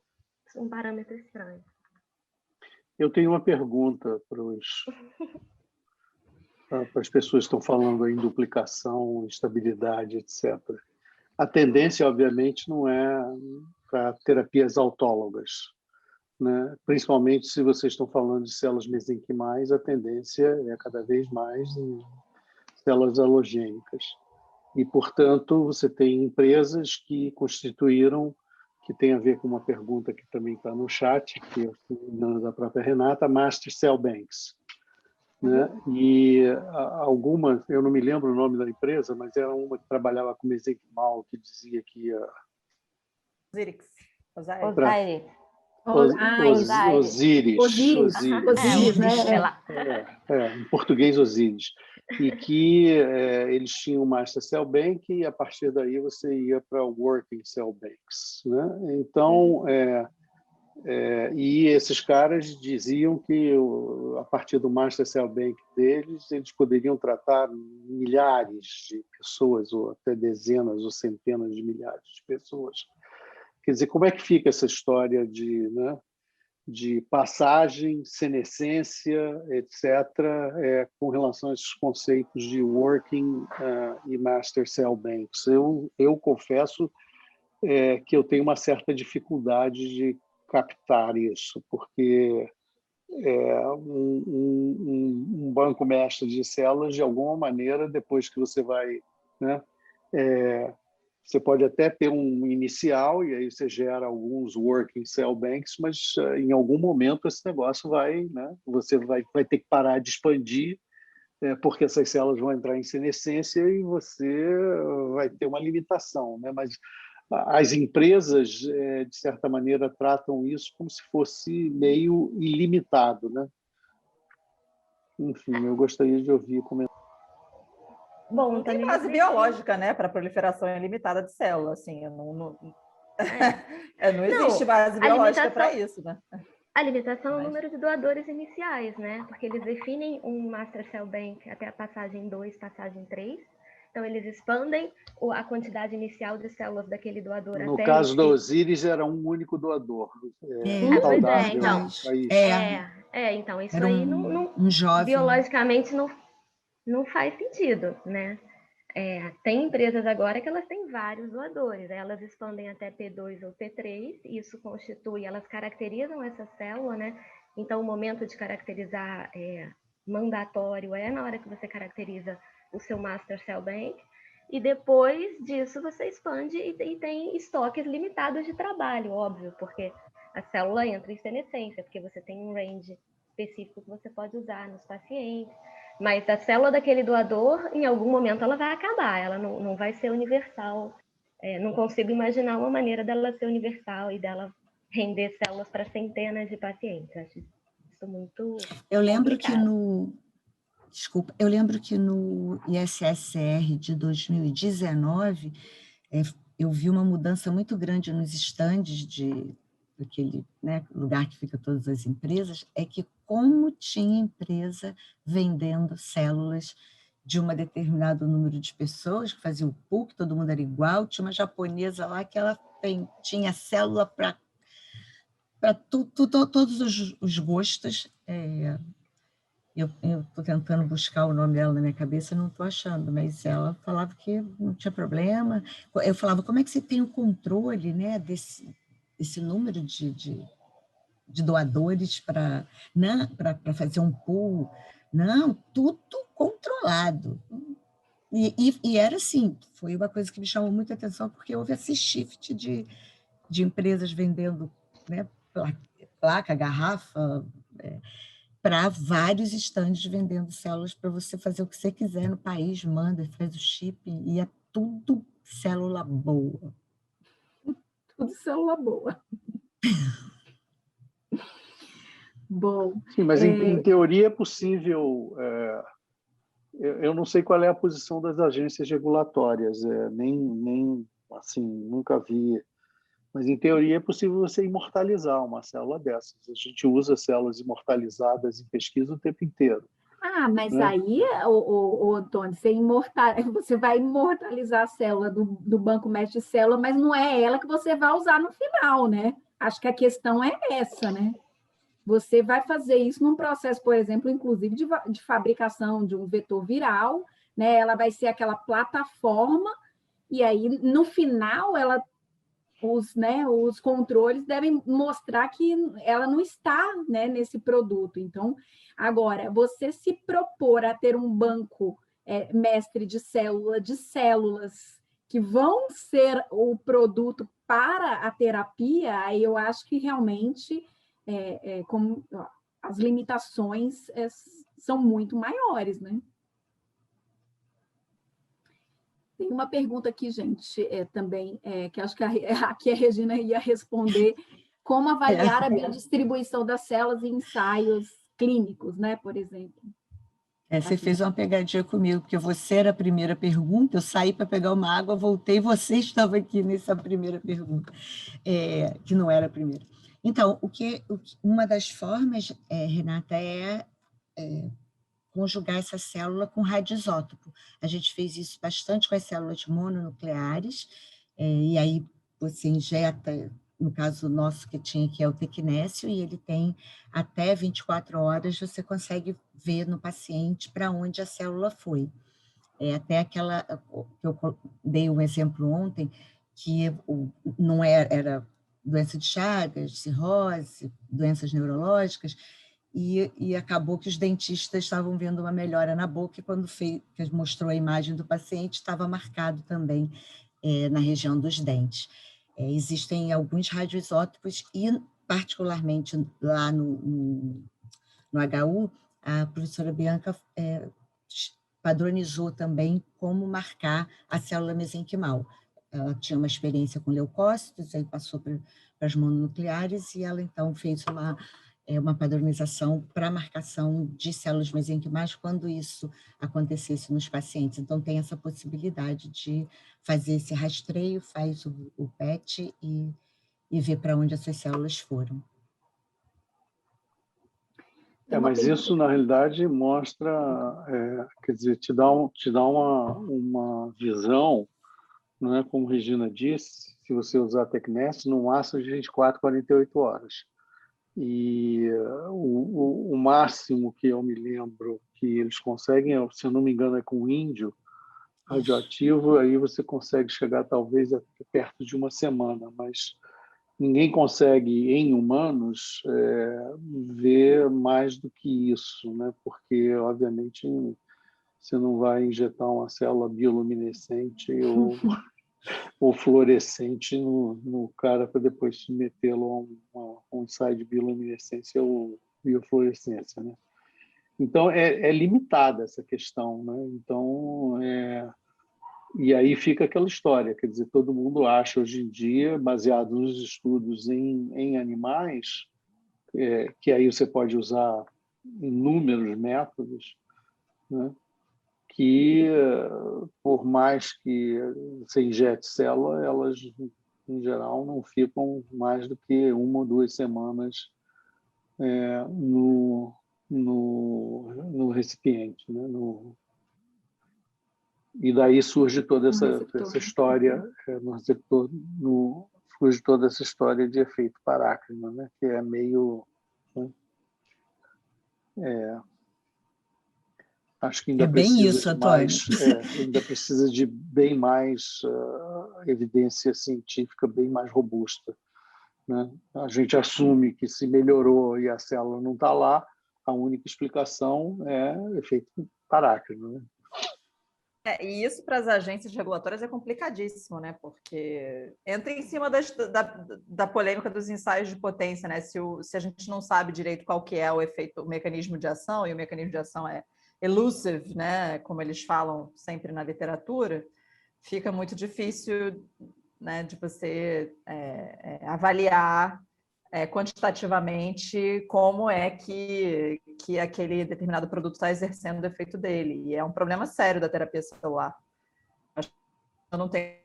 um parâmetro estranho. Eu tenho uma pergunta para as pessoas que estão falando aí em duplicação, estabilidade, etc. A tendência, obviamente, não é para terapias autólogas, né? Principalmente se vocês estão falando de células mesenquimais, a tendência é cada vez mais em células alogênicas. E, portanto, você tem empresas que constituíram, que tem a ver com uma pergunta que também está no chat, que eu estou dando da própria Renata, Master Cell Banks. Né? E algumas, eu não me lembro o nome da empresa, mas era uma que trabalhava com mesenquimal, que dizia que ia... Osirix. Osiris, né? em português Osiris. E que eles tinham o Master Cell Bank e a partir daí você ia para o Working Cell Banks. Né? Então, e esses caras diziam que a partir do Master Cell Bank deles, eles poderiam tratar milhares de pessoas, ou até dezenas ou centenas de milhares de pessoas. Quer dizer, como é que fica essa história de passagem, senescência, etc., com relação a esses conceitos de working e master cell banks? Eu confesso que eu tenho uma certa dificuldade de captar isso, porque um banco mestre de células, de alguma maneira, depois que você vai... Né, você pode até ter um inicial e aí você gera alguns working cell banks, mas em algum momento esse negócio vai, né? Você vai ter que parar de expandir, porque essas células vão entrar em senescência e você vai ter uma limitação, né? Mas as empresas, de certa maneira, tratam isso como se fosse meio ilimitado, né? Enfim, eu gostaria de ouvir comentários. Bom, não tem base biológica, né, para proliferação ilimitada de células, assim, não existe base biológica para isso, né? A limitação é o número de doadores iniciais, né? Porque eles definem um Master Cell Bank até a passagem 2, passagem 3. Então, eles expandem a quantidade inicial de células daquele doador até... No caso da Osiris, era um único doador. Pois é, então. Então, isso era aí um jovem. Biologicamente não faz sentido, né? Tem empresas agora que elas têm vários doadores, elas expandem até P2 ou P3, isso constitui, elas caracterizam essa célula, né? Então, o momento de caracterizar mandatório na hora que você caracteriza o seu Master Cell Bank, e depois disso você expande e tem estoques limitados de trabalho, óbvio, porque a célula entra em senescência, porque você tem um range específico que você pode usar nos pacientes. Mas a célula daquele doador, em algum momento, ela vai acabar, ela não vai ser universal. Não consigo imaginar uma maneira dela ser universal e dela render células para centenas de pacientes. Acho isso muito complicado. Eu lembro que no ISSR de 2019, eu vi uma mudança muito grande nos estandes daquele, né, lugar que fica todas as empresas, é que como tinha empresa vendendo células de um determinado número de pessoas, que fazia o pool, que todo mundo era igual, tinha uma japonesa lá que ela tinha célula para todos os gostos. Eu estou tentando buscar o nome dela na minha cabeça e não estou achando, mas ela falava que não tinha problema. Eu falava, como é que você tem o controle, né, desse número de doadores para fazer um pool? Não, tudo controlado. E era assim, foi uma coisa que me chamou muita atenção, porque houve esse shift de empresas vendendo, né, placa, garrafa, para vários estandes vendendo células para você fazer o que você quiser no país, manda, faz o chip, e é tudo célula boa. Tudo célula boa. Bom. Sim, mas em teoria é possível. Eu não sei qual é a posição das agências regulatórias, nem assim, nunca vi. Mas, em teoria, é possível você imortalizar uma célula dessas. A gente usa células imortalizadas em pesquisa o tempo inteiro. Mas né? aí, Tony, você vai imortalizar a célula do banco mestre de célula, mas não é ela que você vai usar no final, né? Acho que a questão é essa, né? Você vai fazer isso num processo, por exemplo, inclusive de fabricação de um vetor viral, né? Ela vai ser aquela plataforma, e aí, no final, os controles devem mostrar que ela não está, né, nesse produto. Então, agora, você se propor a ter um banco mestre de células que vão ser o produto para a terapia, aí eu acho que realmente as limitações são muito maiores, né? Tem uma pergunta aqui, gente, também, que acho que aqui a Regina ia responder. Como avaliar a biodistribuição das células em ensaios clínicos, né, por exemplo? Você fez uma pegadinha comigo, porque você era a primeira pergunta, eu saí para pegar uma água, voltei, você estava aqui nessa primeira pergunta, que não era a primeira. Então, uma das formas, Renata, é conjugar essa célula com radioisótopo. A gente fez isso bastante com as células mononucleares, e aí você injeta, no caso nosso que tinha aqui é o tecnécio, e ele tem até 24 horas, você consegue ver no paciente para onde a célula foi. Até aquela, que eu dei um exemplo ontem, que não era doença de Chagas, cirrose, doenças neurológicas, e acabou que os dentistas estavam vendo uma melhora na boca, e quando mostrou a imagem do paciente, estava marcado também na região dos dentes. Existem alguns radioisótopos, e particularmente lá no HU, a professora Bianca padronizou também como marcar a célula mesenquimal. ela tinha uma experiência com leucócitos, aí passou para as mononucleares, e ela, então, fez uma padronização para a marcação de células mesenquimais quando isso acontecesse nos pacientes. Então, tem essa possibilidade de fazer esse rastreio, faz o PET e ver para onde essas células foram. Mas isso, na realidade, mostra, quer dizer, te dá uma visão, não é, como Regina disse, se você usar a TecNet, no máximo de 24, 48 horas. E o máximo que eu me lembro que eles conseguem, se eu não me engano, é com índio radioativo, aí você consegue chegar talvez até perto de uma semana, mas ninguém consegue, em humanos, ver mais do que isso, né? Porque, obviamente, você não vai injetar uma célula bioluminescente ou fluorescente no cara para depois submetê-lo a um ensaio de bioluminescência ou biofluorescência, né? Então, é limitada essa questão, né? Então, e aí fica aquela história, quer dizer, todo mundo acha hoje em dia, baseado nos estudos em animais, que aí você pode usar inúmeros métodos, né? Que, por mais que você injete célula, elas, em geral, não ficam mais do que 1 ou 2 semanas no recipiente, né? E daí surge toda essa história no receptor, surge toda essa história de efeito parácrino, né? Que é meio... Né? Acho que ainda precisa de mais, ainda precisa de bem mais evidência científica, bem mais robusta, né? A gente assume que se melhorou e a célula não está lá, a única explicação é efeito parácrino, né? E isso para as agências regulatórias é complicadíssimo, né? Porque entra em cima da polêmica dos ensaios de potência, né? Se a gente não sabe direito qual que é o efeito, o mecanismo de ação, e o mecanismo de ação é elusive, né? Como eles falam sempre na literatura, fica muito difícil, né, de você avaliar quantitativamente como é que aquele determinado produto está exercendo o efeito dele. E é um problema sério da terapia celular. Eu não tenho...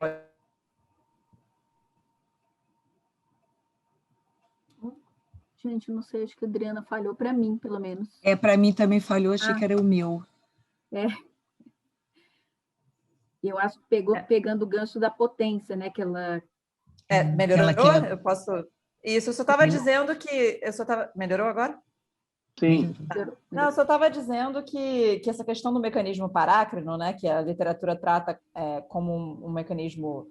Gente, não sei, acho que a Adriana falhou para mim, pelo menos. Para mim também falhou, achei que era o meu. Eu acho que pegando o gancho da potência, né? Que ela... melhorou? Eu posso... Isso, eu só estava dizendo que... Melhorou agora? Sim. Não, eu só estava dizendo que essa questão do mecanismo parácrino, né, que a literatura trata como um mecanismo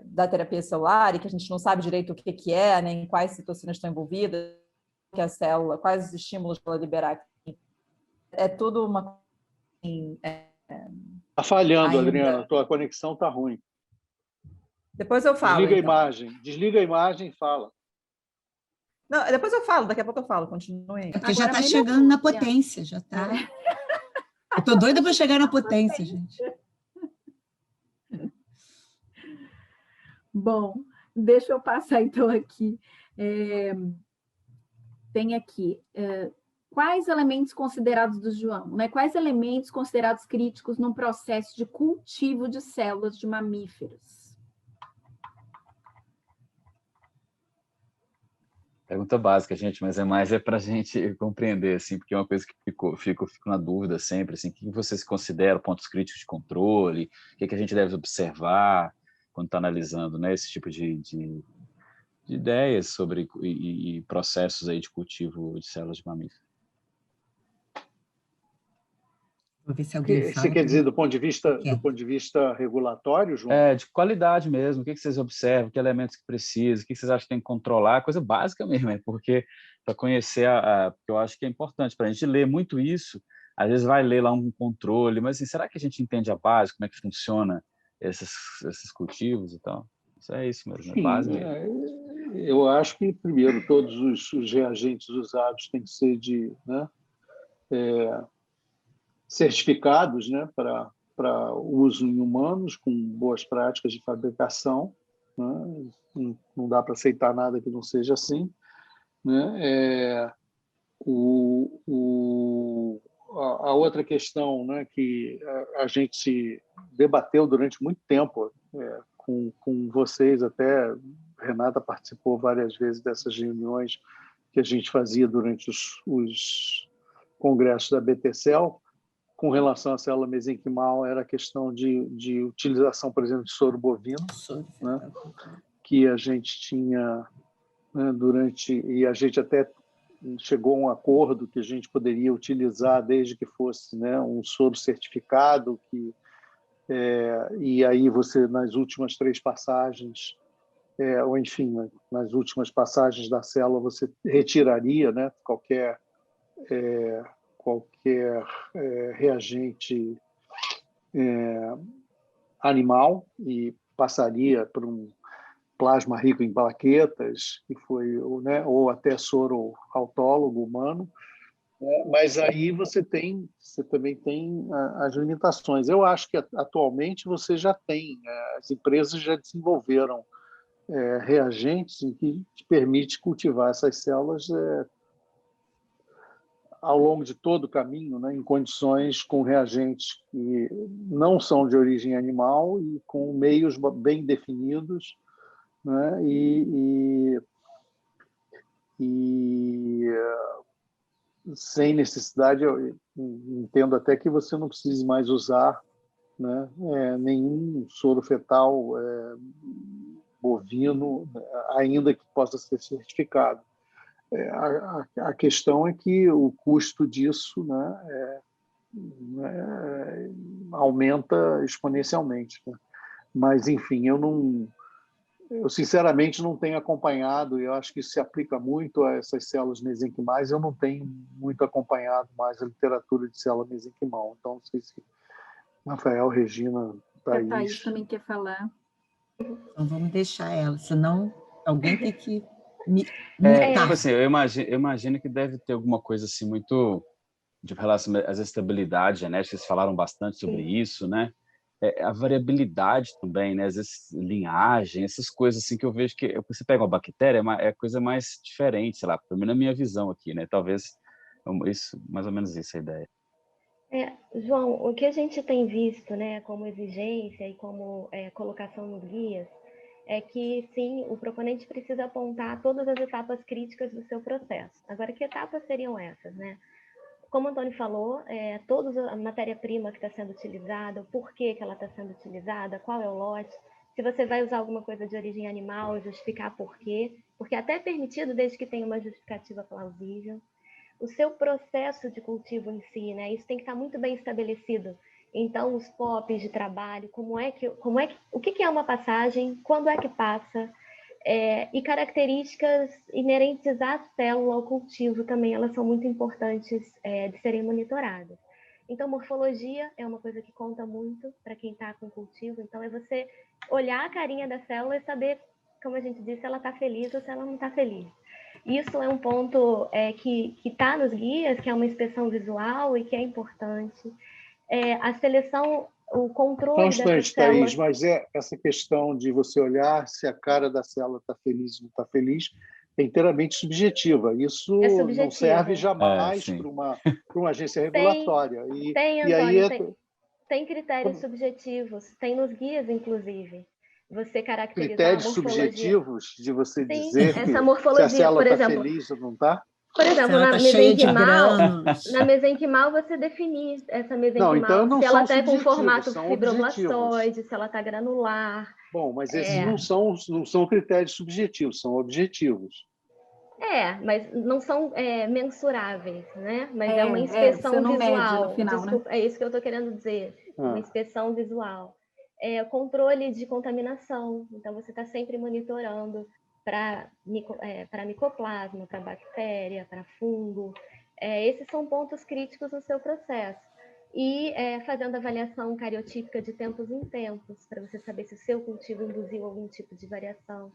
da terapia celular, e que a gente não sabe direito o que é, nem quais citocinas estão envolvidas, que a célula, quais os estímulos para liberar. É tudo uma... Está falhando, ainda... Adriana, tua conexão está ruim. Depois eu falo. Desliga a imagem e fala. Não, depois eu falo, daqui a pouco eu falo, continue. Porque já está chegando na potência, já está. Eu estou doida para chegar na potência, gente. Bom, deixa eu passar então aqui. Tem aqui... quais elementos considerados do João, né? Quais elementos considerados críticos num processo de cultivo de células de mamíferos? Pergunta básica, gente, mas mais para a gente compreender, assim, porque é uma coisa que fico na dúvida sempre, assim, o que vocês consideram pontos críticos de controle, o que a gente deve observar quando está analisando, né, esse tipo de ideias sobre e processos aí de cultivo de células de mamíferos. Vou ver se alguém fala. Você quer dizer do ponto de vista regulatório, João? De qualidade mesmo. O que vocês observam? Que elementos que precisam? O que vocês acham que tem que controlar? Coisa básica mesmo, porque para conhecer porque eu acho que é importante para a gente ler muito isso. Às vezes vai ler lá um controle, mas assim, será que a gente entende a base? Como é que funciona esses cultivos e tal? Isso é isso mesmo, é base mesmo. Eu acho que primeiro todos os reagentes usados têm que ser certificados, né, para para uso em humanos, com boas práticas de fabricação, né? Não dá para aceitar nada que não seja assim, né? A outra questão, né, que a gente debateu durante muito tempo com vocês, até Renata participou várias vezes dessas reuniões que a gente fazia durante os congressos da BTCel, com relação à célula mesenquimal, era a questão de utilização, por exemplo, de soro bovino, né, que a gente tinha, né, e a gente até chegou a um acordo que a gente poderia utilizar desde que fosse, né, um soro certificado, e aí você, nas últimas 3 passagens, ou enfim, nas últimas passagens da célula, você retiraria, né, qualquer reagente animal e passaria por um plasma rico em plaquetas, que foi, né, ou até soro autólogo humano, né? Mas aí você também tem as limitações. Eu acho que atualmente você já tem, as empresas já desenvolveram reagentes em que te permite cultivar essas células ao longo de todo o caminho, né, em condições com reagentes que não são de origem animal e com meios bem definidos, né, e sem necessidade, eu entendo até que você não precise mais usar, né, nenhum soro fetal bovino, ainda que possa ser certificado. A questão é que o custo disso, né, aumenta exponencialmente, né? Mas, enfim, eu sinceramente não tenho acompanhado, e eu acho que isso se aplica muito a essas células mesenquimais. Eu não tenho muito acompanhado mais a literatura de célula mesenquimal. Então, não sei se Rafael, Regina, A Thaís também quer falar. Então, vamos deixar ela, senão alguém tem que tipo assim, eu imagino que deve ter alguma coisa assim muito de relação às estabilidades genéticas, vocês falaram bastante sobre isso, né? A variabilidade também, né? Às vezes linhagem, essas coisas assim que eu vejo que você pega uma bactéria, é coisa mais diferente, sei lá, pelo menos na minha visão aqui, né? Talvez isso, mais ou menos isso a ideia. João, o que a gente tem visto, né, como exigência e como colocação nos guias, é que, sim, o proponente precisa apontar todas as etapas críticas do seu processo. Agora, que etapas seriam essas, né? Como o Antônio falou, toda a matéria-prima que está sendo utilizada, o porquê que ela está sendo utilizada, qual é o lote, se você vai usar alguma coisa de origem animal, justificar por quê, porque até é permitido desde que tenha uma justificativa plausível. O seu processo de cultivo em si, né? Isso tem que estar muito bem estabelecido. Então, os POPs de trabalho, o que é uma passagem, quando é que passa, e características inerentes à célula, ao cultivo também, elas são muito importantes de serem monitoradas. Então, morfologia é uma coisa que conta muito para quem está com cultivo. Então, é você olhar a carinha da célula e saber, como a gente disse, se ela está feliz ou se ela não está feliz. Isso é um ponto que está nos guias, que é uma inspeção visual e que é importante. A seleção, o controle dessas células... Thaís, mas essa questão de você olhar se a cara da célula está feliz ou não está feliz é inteiramente subjetiva. Isso não serve jamais para uma agência regulatória. Tem, Antônio, tem critérios subjetivos, tem nos guias, inclusive. Você caracterizar critérios a morfologia. Subjetivos de você Sim, dizer essa que morfologia, se a célula por está exemplo, feliz ou não está? Por exemplo, na mesenquimal você definir essa mesenquimal, então se ela está com formato fibroblastoide, se ela está granular. Bom, mas esses não são critérios subjetivos, são objetivos. Mas não são mensuráveis, né? Mas é uma inspeção visual. No final, desculpa, né? É isso que eu estou querendo dizer. Uma inspeção visual. Controle de contaminação. Então, você está sempre monitorando para micoplasma, para bactéria, para fungo. Esses são pontos críticos no seu processo. E fazendo avaliação cariotípica de tempos em tempos, para você saber se o seu cultivo induziu algum tipo de variação.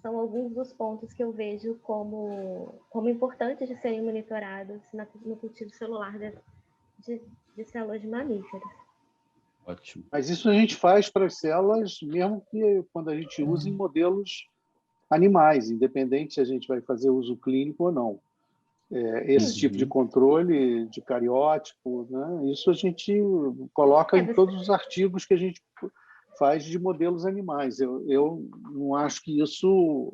São alguns dos pontos que eu vejo como importantes de serem monitorados no cultivo celular de células de mamíferos. Ótimo. Mas isso a gente faz para as células, mesmo que quando a gente usa em modelos animais, independente se a gente vai fazer uso clínico ou não. Esse tipo de controle de cariótipo, né? Isso a gente coloca em todos os artigos que a gente faz de modelos animais. Eu não acho que isso,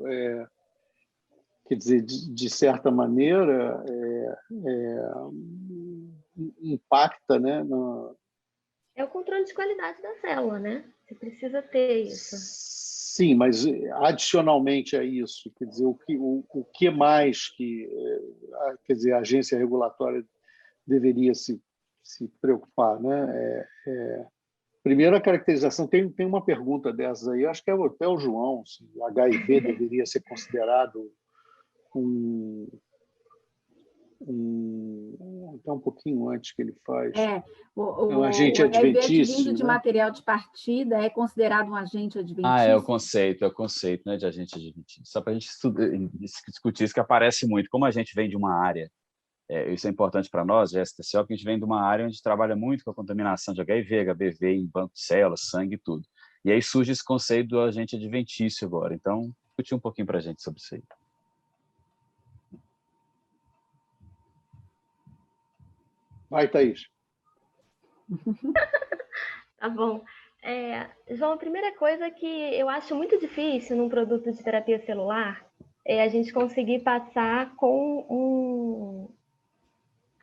quer dizer, de certa maneira, impacta, né, É o controle de qualidade da célula, né? Você precisa ter isso. Sim, mas adicionalmente a isso, quer dizer, o que mais que, quer dizer, a agência regulatória deveria se preocupar, né? Primeiro, a caracterização. Tem uma pergunta dessas aí, acho que é até o João, se o HIV deveria ser considerado até um pouquinho antes que ele faz. Um agente o HIV adventício, advindo de né? material de partida é considerado um agente adventício? É o conceito, né, de agente adventício. Só para a gente discutir isso, que aparece muito. Como a gente vem de uma área, isso é importante para nós, GSTCO, que a gente vem de uma área onde trabalha muito com a contaminação de HIV, HBV, em banco de células, sangue e tudo. E aí surge esse conceito do agente adventício agora. Então, discutir um pouquinho para a gente sobre isso aí. Vai, Thaís. Tá bom. João, a primeira coisa que eu acho muito difícil num produto de terapia celular é a gente conseguir passar com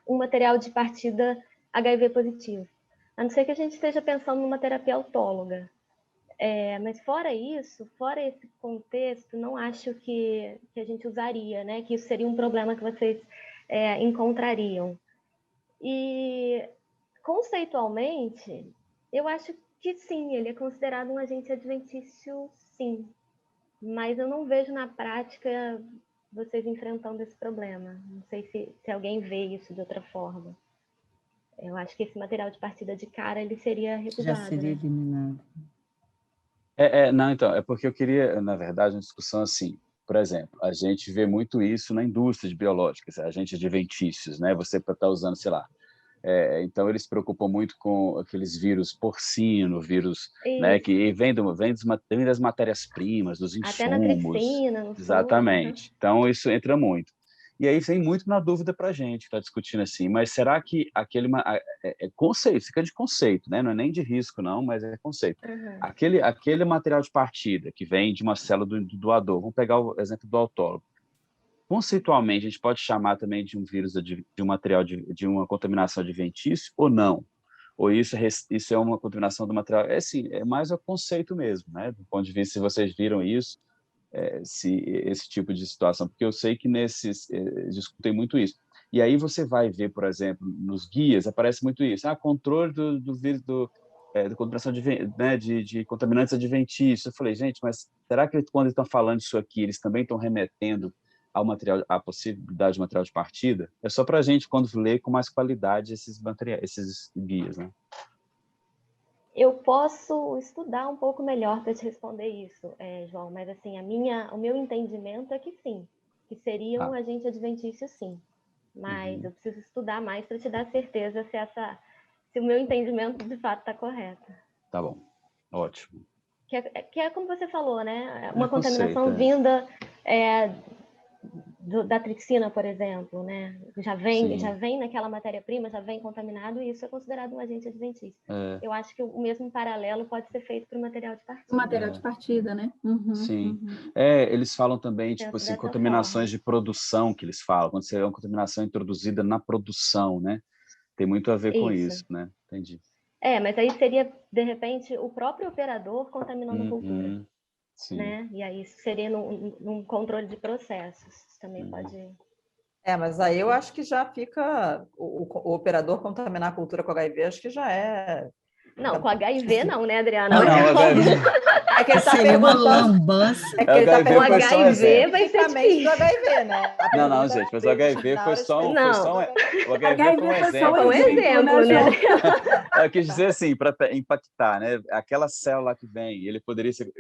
um material de partida HIV positivo. A não ser que a gente esteja pensando numa terapia autóloga. Mas fora isso, fora esse contexto, não acho que a gente usaria, né? Que isso seria um problema que vocês encontrariam. E, conceitualmente, eu acho que sim, ele é considerado um agente adventício, sim. Mas eu não vejo na prática vocês enfrentando esse problema. Não sei se alguém vê isso de outra forma. Eu acho que esse material de partida de cara, ele seria recusado. Já seria eliminado. Não, então, é porque eu queria, na verdade, uma discussão assim. Por exemplo, a gente vê muito isso na indústria de biológicas, agentes adventícios, né? Você está usando, sei lá. Então, eles se preocupam muito com aqueles vírus porcino, vírus, né, que vem das matérias-primas, dos insumos. Até na tripsina, no exatamente. Então, isso entra muito. E aí vem muito na dúvida para a gente que está discutindo assim, mas será que aquele conceito, fica de conceito, né? Não é nem de risco, não, mas é conceito. Aquele material de partida que vem de uma célula do doador, vamos pegar o exemplo do autólogo. Conceitualmente, a gente pode chamar também de um vírus, de um material, de uma contaminação adventício ou não? Ou isso é uma contaminação do material? É mais o conceito mesmo, né? Do ponto de vista, se vocês viram isso, esse tipo de situação, porque eu sei que discutem muito isso. E aí você vai ver, por exemplo, nos guias, aparece muito isso, controle do vírus, da contaminação de contaminantes adventícios. Eu falei, gente, mas será que quando eles estão falando isso aqui, eles também estão remetendo à possibilidade de material de partida? É só para a gente, quando ler com mais qualidade esses guias, né? Eu posso estudar um pouco melhor para te responder isso, João, mas assim, o meu entendimento é que sim, que seria um agente adventício, sim. Mas eu preciso estudar mais para te dar certeza se o meu entendimento de fato está correto. Tá bom, ótimo. Que é como você falou, né? Uma contaminação vinda da tripsina, por exemplo, né? Já vem naquela matéria-prima, já vem contaminado, e isso é considerado um agente adventício. Eu acho que o mesmo paralelo pode ser feito para o material de partida. O material de partida, né? Sim. Eles falam também, tipo assim, contaminações de produção, que eles falam, quando você é uma contaminação introduzida na produção, né? Tem muito a ver com isso, né? Entendi. Mas aí seria, de repente, o próprio operador contaminando a cultura. Sim. Né? E aí isso seria num controle de processos. Isso também pode... Mas aí eu acho que já fica... O operador contaminar a cultura com HIV, acho que já é... Não, com HIV não, né, Adriana? Não, HIV... É que ele está Seria uma perguntando... lambança. O HIV vai ser difícil. Do HIV, né? Não, gente, mas o HIV foi só um... O HIV foi um exemplo. Foi um exemplo, né? Eu quis dizer assim, para impactar, né? Aquela célula que vem, ele poderia ser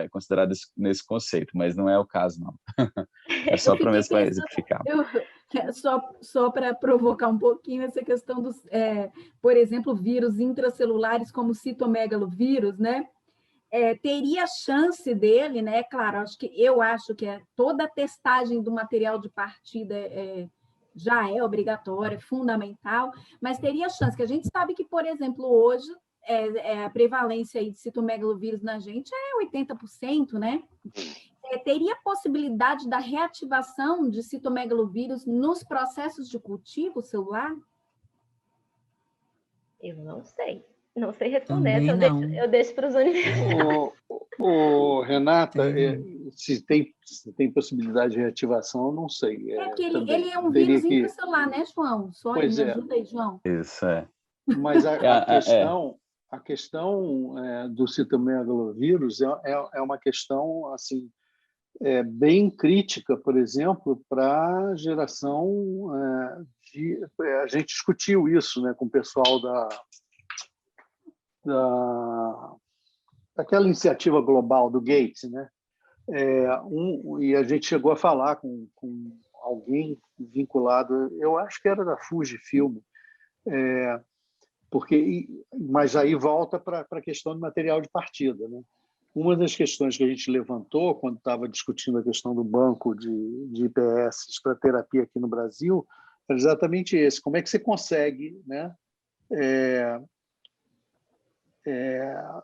considerado nesse conceito, mas não é o caso, não. É só para mesmo exemplificar. Eu Só para provocar um pouquinho essa questão dos, por exemplo, vírus intracelulares como o citomegalovírus, né? Teria chance dele, né? Claro, eu acho que toda a testagem do material de partida já é obrigatória, é fundamental, mas teria chance, que a gente sabe que, por exemplo, hoje a prevalência aí de citomegalovírus na gente é 80%, né? Teria possibilidade da reativação de citomegalovírus nos processos de cultivo celular? Eu não sei. Não sei responder. Eu deixo para os universitários. Renata, se tem possibilidade de reativação, eu não sei. Porque ele é um vírus intracelular, né, João? Pois me ajuda aí, João. Isso, é. Mas a questão do citomegalovírus é uma questão assim, bem crítica, por exemplo, para a geração a gente discutiu isso, né, com o pessoal daquela iniciativa global do Gates, né? E a gente chegou a falar com alguém vinculado, eu acho que era da Fujifilm, mas aí volta para a questão do material de partida, né? Uma das questões que a gente levantou quando estava discutindo a questão do banco de IPS para terapia aqui no Brasil era exatamente esse. Como é que você consegue, né,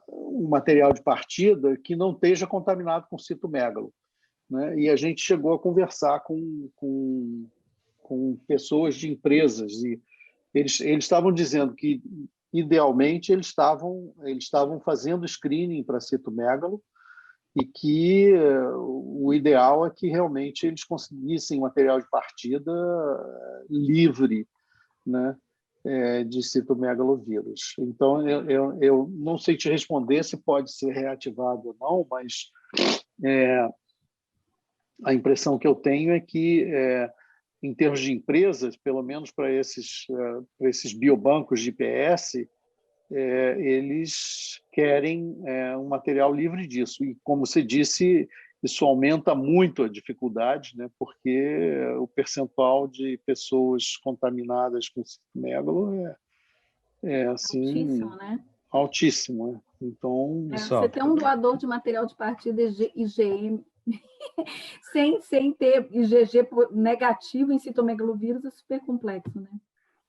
um material de partida que não esteja contaminado com citomegalo, né? E a gente chegou a conversar com pessoas de empresas e eles estavam dizendo que idealmente eles estavam fazendo screening para citomegalo e que o ideal é que realmente eles conseguissem material de partida livre, né, de citomegalovírus. Então, eu não sei te responder se pode ser reativado ou não, mas a impressão que eu tenho é que, em termos de empresas, pelo menos para esses biobancos de IPS, eles querem um material livre disso. E, como você disse, isso aumenta muito a dificuldade, né? Porque o percentual de pessoas contaminadas com citomegalo assim, altíssimo, né? Altíssimo, né? Então, você tem um doador de material de partida IgM sem ter IgG negativo em citomegalovírus é super complexo, né?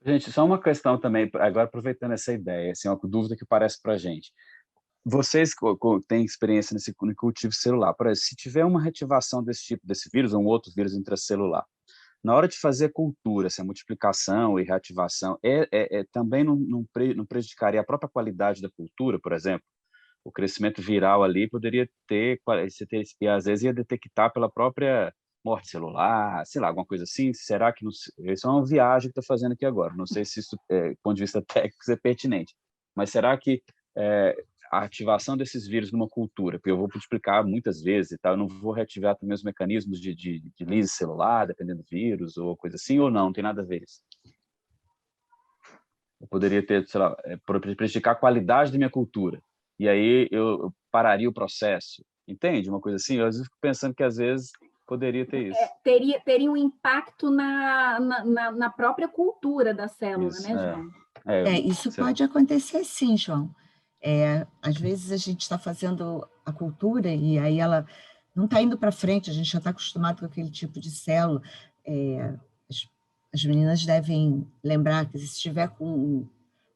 Gente, só uma questão também, agora aproveitando essa ideia, assim, uma dúvida que parece para a gente. Vocês têm experiência no cultivo celular, por exemplo, se tiver uma reativação desse tipo, desse vírus, ou um outro vírus intracelular, na hora de fazer a cultura, essa multiplicação e reativação, também não prejudicaria a própria qualidade da cultura, por exemplo? O crescimento viral ali poderia e às vezes ia detectar pela própria morte celular, sei lá, alguma coisa assim. Será que isso é uma viagem que estou fazendo aqui agora? Não sei se isso, do ponto de vista técnico, é pertinente. Mas será que a ativação desses vírus numa cultura, porque eu vou multiplicar muitas vezes e tal, eu não vou reativar também os mecanismos de lise celular, dependendo do vírus ou coisa assim, ou não tem nada a ver isso? Eu poderia ter, sei lá, prejudicar a qualidade da minha cultura. E aí eu pararia o processo. Entende? Uma coisa assim? Eu às vezes fico pensando que às vezes poderia ter isso. Teria um impacto na própria cultura da célula, isso, né, João? Isso pode acontecer sim, João. Às vezes a gente está fazendo a cultura e aí ela não está indo para frente, a gente já está acostumado com aquele tipo de célula. As meninas devem lembrar que se estiver com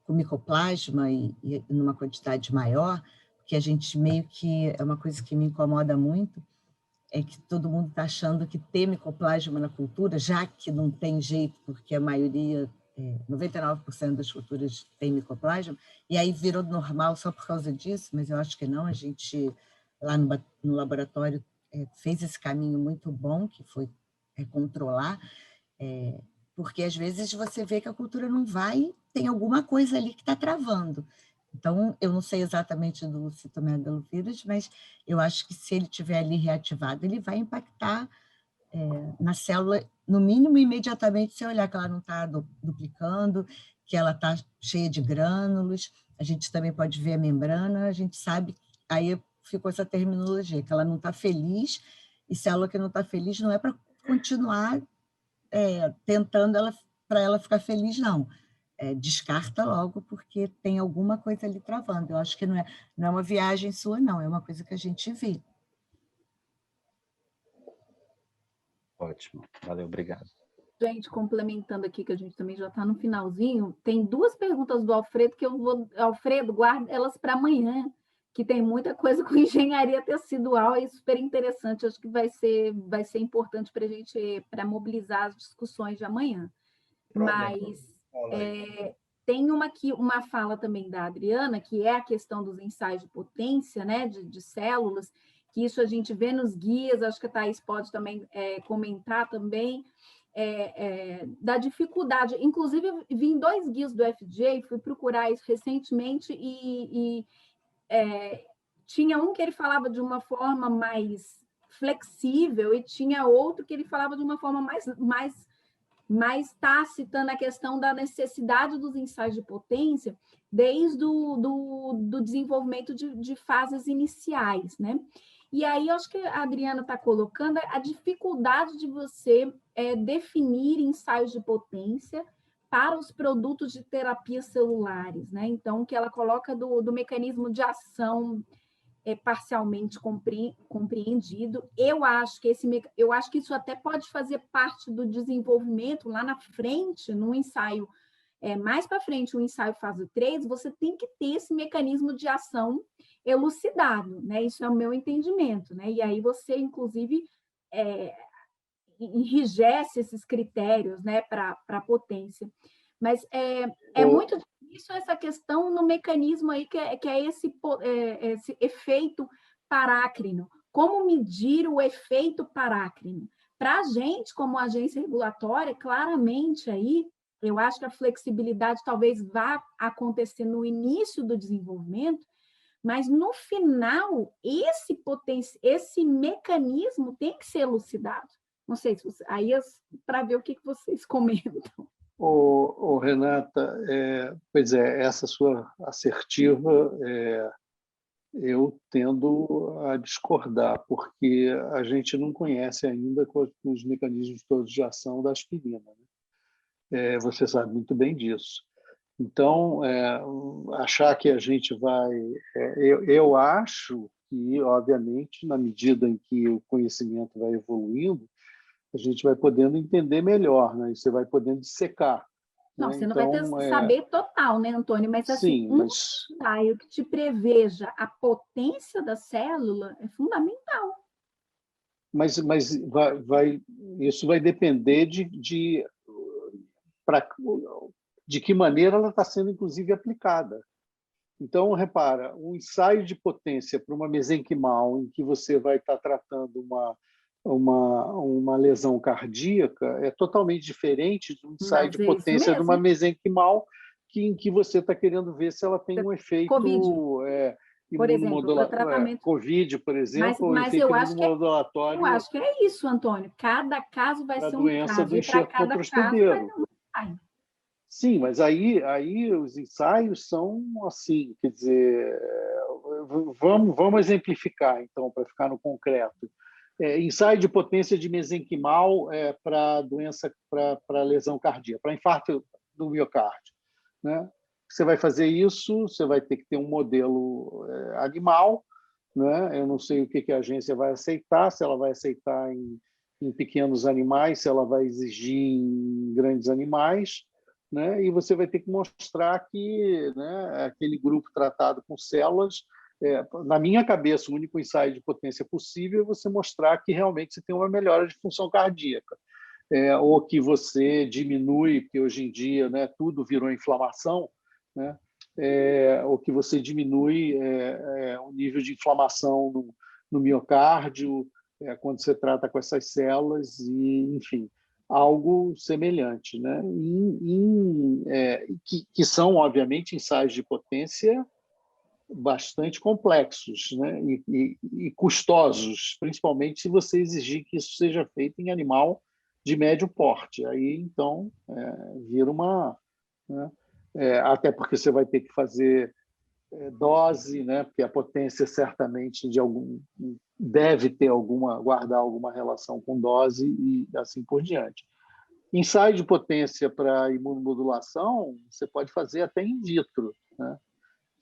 micoplasma e numa quantidade maior, que a gente meio que, é uma coisa que me incomoda muito, é que todo mundo está achando que ter micoplasma na cultura, já que não tem jeito, porque a maioria, 99% das culturas tem micoplasma, e aí virou normal só por causa disso, mas eu acho que não, a gente, lá no laboratório, fez esse caminho muito bom, que foi controlar, porque às vezes você vê que a cultura não vai, tem alguma coisa ali que está travando. Então, eu não sei exatamente do citomegalovírus, mas eu acho que se ele estiver ali reativado, ele vai impactar na célula, no mínimo, imediatamente, se olhar que ela não está duplicando, que ela está cheia de grânulos, a gente também pode ver a membrana, a gente sabe, aí ficou essa terminologia, que ela não está feliz, e célula que não está feliz não é para continuar tentando para ela ficar feliz, não. Descarta logo, porque tem alguma coisa ali travando. Eu acho que não é uma viagem sua, não, é uma coisa que a gente vê. Ótimo, valeu, obrigado. Gente, complementando aqui, que a gente também já está no finalzinho, tem 2 perguntas do Alfredo que eu vou... Alfredo, guarda elas para amanhã, que tem muita coisa com engenharia tecidual, é super interessante, acho que vai ser importante para a gente, para mobilizar as discussões de amanhã. Mas tem uma fala também da Adriana, que é a questão dos ensaios de potência, né, de células, que isso a gente vê nos guias, acho que a Thais pode também comentar também, da dificuldade. Inclusive, eu vi em 2 guias do FJ, fui procurar isso recentemente, e tinha um que ele falava de uma forma mais flexível, e tinha outro que ele falava de uma forma mais tácita na questão da necessidade dos ensaios de potência desde do desenvolvimento de fases iniciais, né? E aí, eu acho que a Adriana está colocando a dificuldade de você definir ensaios de potência para os produtos de terapias celulares, né? Então, que ela coloca do mecanismo de ação parcialmente compreendido. Eu acho que isso até pode fazer parte do desenvolvimento lá na frente, no ensaio, mais para frente, o ensaio fase 3, você tem que ter esse mecanismo de ação elucidado, né? Isso é o meu entendimento, né? E aí você, inclusive, enrijece esses critérios, né, para a potência. Mas muito difícil essa questão no mecanismo aí que é esse efeito parácrino. Como medir o efeito parácrino? Para a gente, como agência regulatória, claramente aí, eu acho que a flexibilidade talvez vá acontecer no início do desenvolvimento, mas no final, esse mecanismo tem que ser elucidado. Não sei se aí para ver o que vocês comentam. Renata, pois essa sua assertiva, eu tendo a discordar, porque a gente não conhece ainda os mecanismos todos de ação da aspirina, né? Você sabe muito bem disso. Então, achar que a gente vai... eu acho que, obviamente, na medida em que o conhecimento vai evoluindo, a gente vai podendo entender melhor, né? E você vai podendo dissecar. Não, né? você não vai ter saber total, né, Antônio? Mas assim, sim, ensaio que te preveja a potência da célula é fundamental. Mas isso vai depender de que maneira ela está sendo, inclusive, aplicada. Então, repara, um ensaio de potência para uma mesenquimal, em que você vai estar tratando uma lesão cardíaca, é totalmente diferente do ensaio de potência de uma mesenquimal, em que você está querendo ver se ela tem um efeito imunomodulatório. Tratamento... COVID, por exemplo, mas efeito eu acho imunomodulatório. Eu acho que é isso, Antônio. Cada caso vai ser um caso, e para cada caso vai ser um ensaio. Sim, mas aí os ensaios são assim, quer dizer, vamos exemplificar, então, para ficar no concreto. Ensaio de potência de mesenquimal para doença, para lesão cardíaca, para infarto do miocárdio, né? Você vai fazer isso, você vai ter que ter um modelo animal, né? Eu não sei o que a agência vai aceitar, se ela vai aceitar em pequenos animais, se ela vai exigir em grandes animais, né? E você vai ter que mostrar que, né, aquele grupo tratado com células, na minha cabeça, o único ensaio de potência possível é você mostrar que realmente você tem uma melhora de função cardíaca, ou que você diminui, porque hoje em dia, né, tudo virou inflamação, né? Ou que você diminui o nível de inflamação no miocárdio quando você trata com essas células, e, enfim, algo semelhante, né? Que são, obviamente, ensaios de potência bastante complexos, né? E custosos, principalmente se você exigir que isso seja feito em animal de médio porte. Aí, então, vira uma... né? Até porque você vai ter que fazer dose, né? Porque a potência certamente deve ter guardar alguma relação com dose e assim por diante. Ensaio de potência para imunomodulação, você pode fazer até in vitro, né?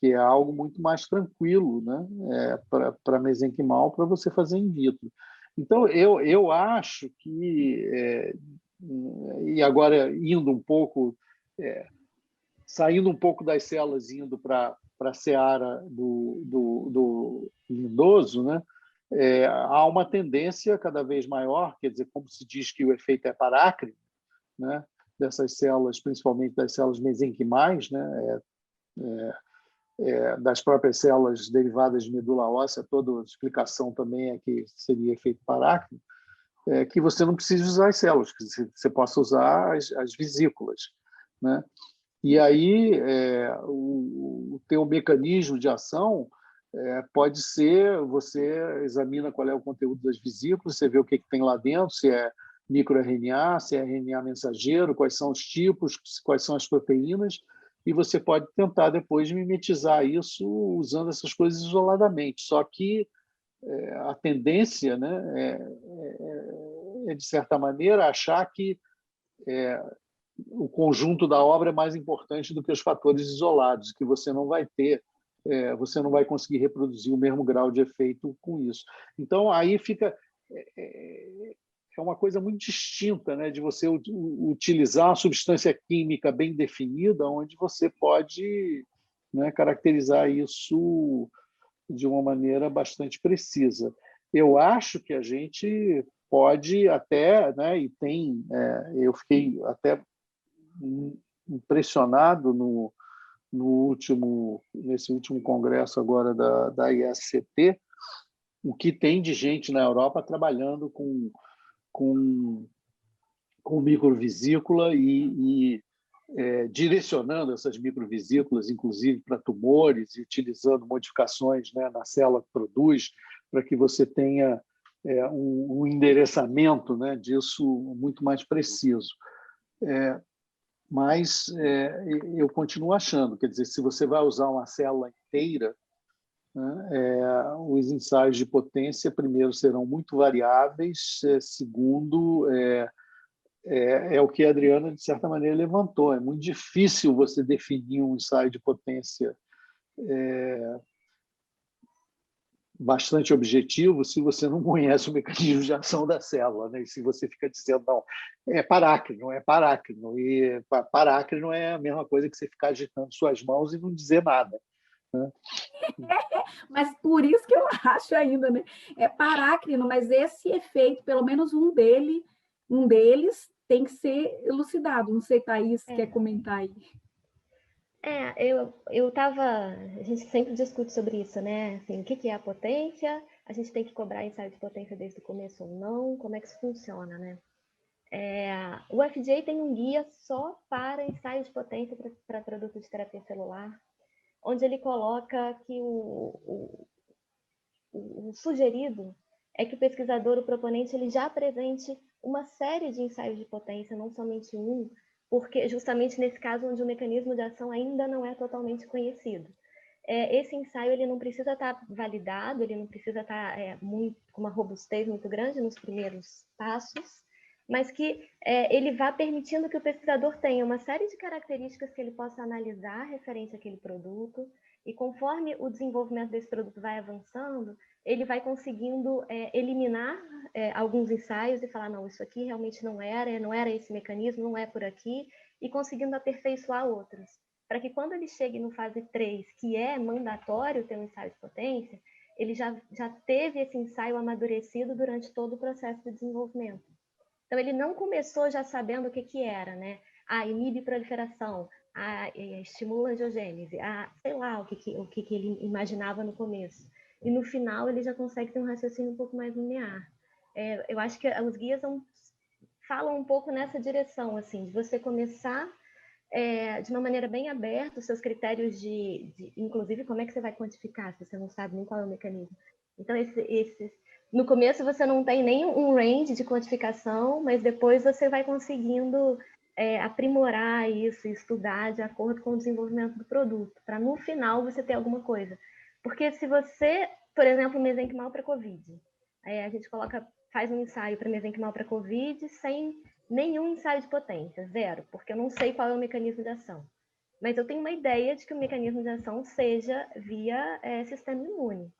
Que é algo muito mais tranquilo, né? Para mesenquimal, para você fazer in vitro. Então, eu acho que, e agora indo um pouco, saindo um pouco das células, indo para a seara do lindoso, né? Há uma tendência cada vez maior, quer dizer, como se diz que o efeito é parácrino, né? Dessas células, principalmente das células mesenquimais, né? Das próprias células derivadas de medula óssea, toda a explicação também é que seria efeito parácrino, que você não precisa usar as células, que você possa usar as vesículas, né? E aí o teu mecanismo de ação pode ser, você examina qual é o conteúdo das vesículas, você vê o que tem lá dentro, se é microRNA, se é RNA mensageiro, quais são os tipos, quais são as proteínas, e você pode tentar depois mimetizar isso usando essas coisas isoladamente. Só que a tendência, né, de certa maneira, achar que o conjunto da obra é mais importante do que os fatores isolados, que você não vai ter, você não vai conseguir reproduzir o mesmo grau de efeito com isso. Então, aí fica... É uma coisa muito distinta, né, de você utilizar uma substância química bem definida, onde você pode, né, caracterizar isso de uma maneira bastante precisa. Eu acho que a gente pode até, né, e tem, eu fiquei até impressionado nesse último congresso agora da ISCT, o que tem de gente na Europa trabalhando com microvesícula e direcionando essas microvesículas, inclusive para tumores, e utilizando modificações, né, na célula que produz, para que você tenha um endereçamento, né, disso muito mais preciso. Mas eu continuo achando, quer dizer, se você vai usar uma célula inteira, né, os ensaios de potência, primeiro, serão muito variáveis, segundo, é o que a Adriana, de certa maneira, levantou. É muito difícil você definir um ensaio de potência bastante objetivo se você não conhece o mecanismo de ação da célula, né? E se você fica dizendo, não, é parácrino, e parácrino é a mesma coisa que você ficar agitando suas mãos e não dizer nada, né? Mas por isso que eu acho ainda, né? É parácrino, mas esse efeito, pelo menos um deles tem que ser elucidado. Não sei, Thaís, quer comentar aí? Eu estava... A gente sempre discute sobre isso, né? Assim, o que é a potência? A gente tem que cobrar ensaio de potência desde o começo ou não? Como é que isso funciona, né? O FDA tem um guia só para ensaio de potência para produtos de terapia celular, onde ele coloca que o sugerido é que o pesquisador, o proponente, ele já apresente uma série de ensaios de potência, não somente um, porque justamente nesse caso onde o mecanismo de ação ainda não é totalmente conhecido. Esse ensaio ele não precisa estar validado, ele não precisa estar com uma robustez muito grande nos primeiros passos, mas que ele vá permitindo que o pesquisador tenha uma série de características que ele possa analisar referente àquele produto, e conforme o desenvolvimento desse produto vai avançando, ele vai conseguindo eliminar alguns ensaios e falar, não, isso aqui realmente não era esse mecanismo, não é por aqui, e conseguindo aperfeiçoar outros. Para que quando ele chegue no fase 3, que é mandatório ter um ensaio de potência, ele já teve esse ensaio amadurecido durante todo o processo de desenvolvimento. Então, ele não começou já sabendo o que era, né? Inibe proliferação, estimula a angiogênese, sei lá o que ele imaginava no começo. E no final ele já consegue ter um raciocínio um pouco mais linear. Eu acho que os guias falam um pouco nessa direção, assim, de você começar de uma maneira bem aberta os seus critérios inclusive, como é que você vai quantificar, se você não sabe nem qual é o mecanismo. Então, no começo você não tem nem um range de quantificação, mas depois você vai conseguindo aprimorar isso, estudar de acordo com o desenvolvimento do produto, para no final você ter alguma coisa. Porque se você, por exemplo, mesenquimal para COVID, a gente faz um ensaio para mesenquimal para COVID sem nenhum ensaio de potência, zero, porque eu não sei qual é o mecanismo de ação. Mas eu tenho uma ideia de que o mecanismo de ação seja via sistema imune.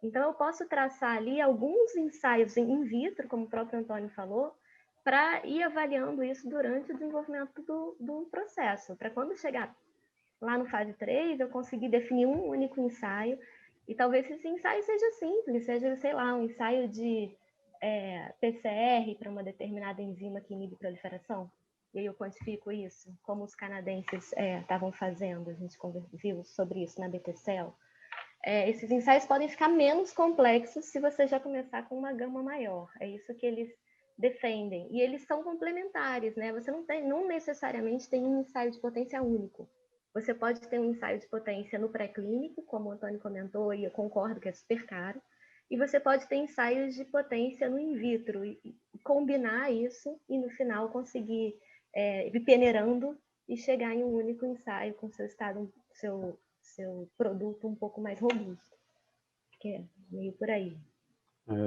Então, eu posso traçar ali alguns ensaios in vitro, como o próprio Antônio falou, para ir avaliando isso durante o desenvolvimento do processo, para quando chegar lá no fase 3, eu conseguir definir um único ensaio, e talvez esse ensaio seja simples, seja, sei lá, um ensaio de PCR para uma determinada enzima que inibe proliferação, e aí eu quantifico isso, como os canadenses estavam fazendo, a gente viu sobre isso na BT-Cell. Esses ensaios podem ficar menos complexos se você já começar com uma gama maior, é isso que eles defendem, e eles são complementares, né? Você não necessariamente tem um ensaio de potência único. Você pode ter um ensaio de potência no pré-clínico, como o Antônio comentou, e eu concordo que é super caro, e você pode ter ensaios de potência no in vitro, e combinar isso, e no final conseguir ir peneirando e chegar em um único ensaio com seu produto um pouco mais robusto, que é meio por aí.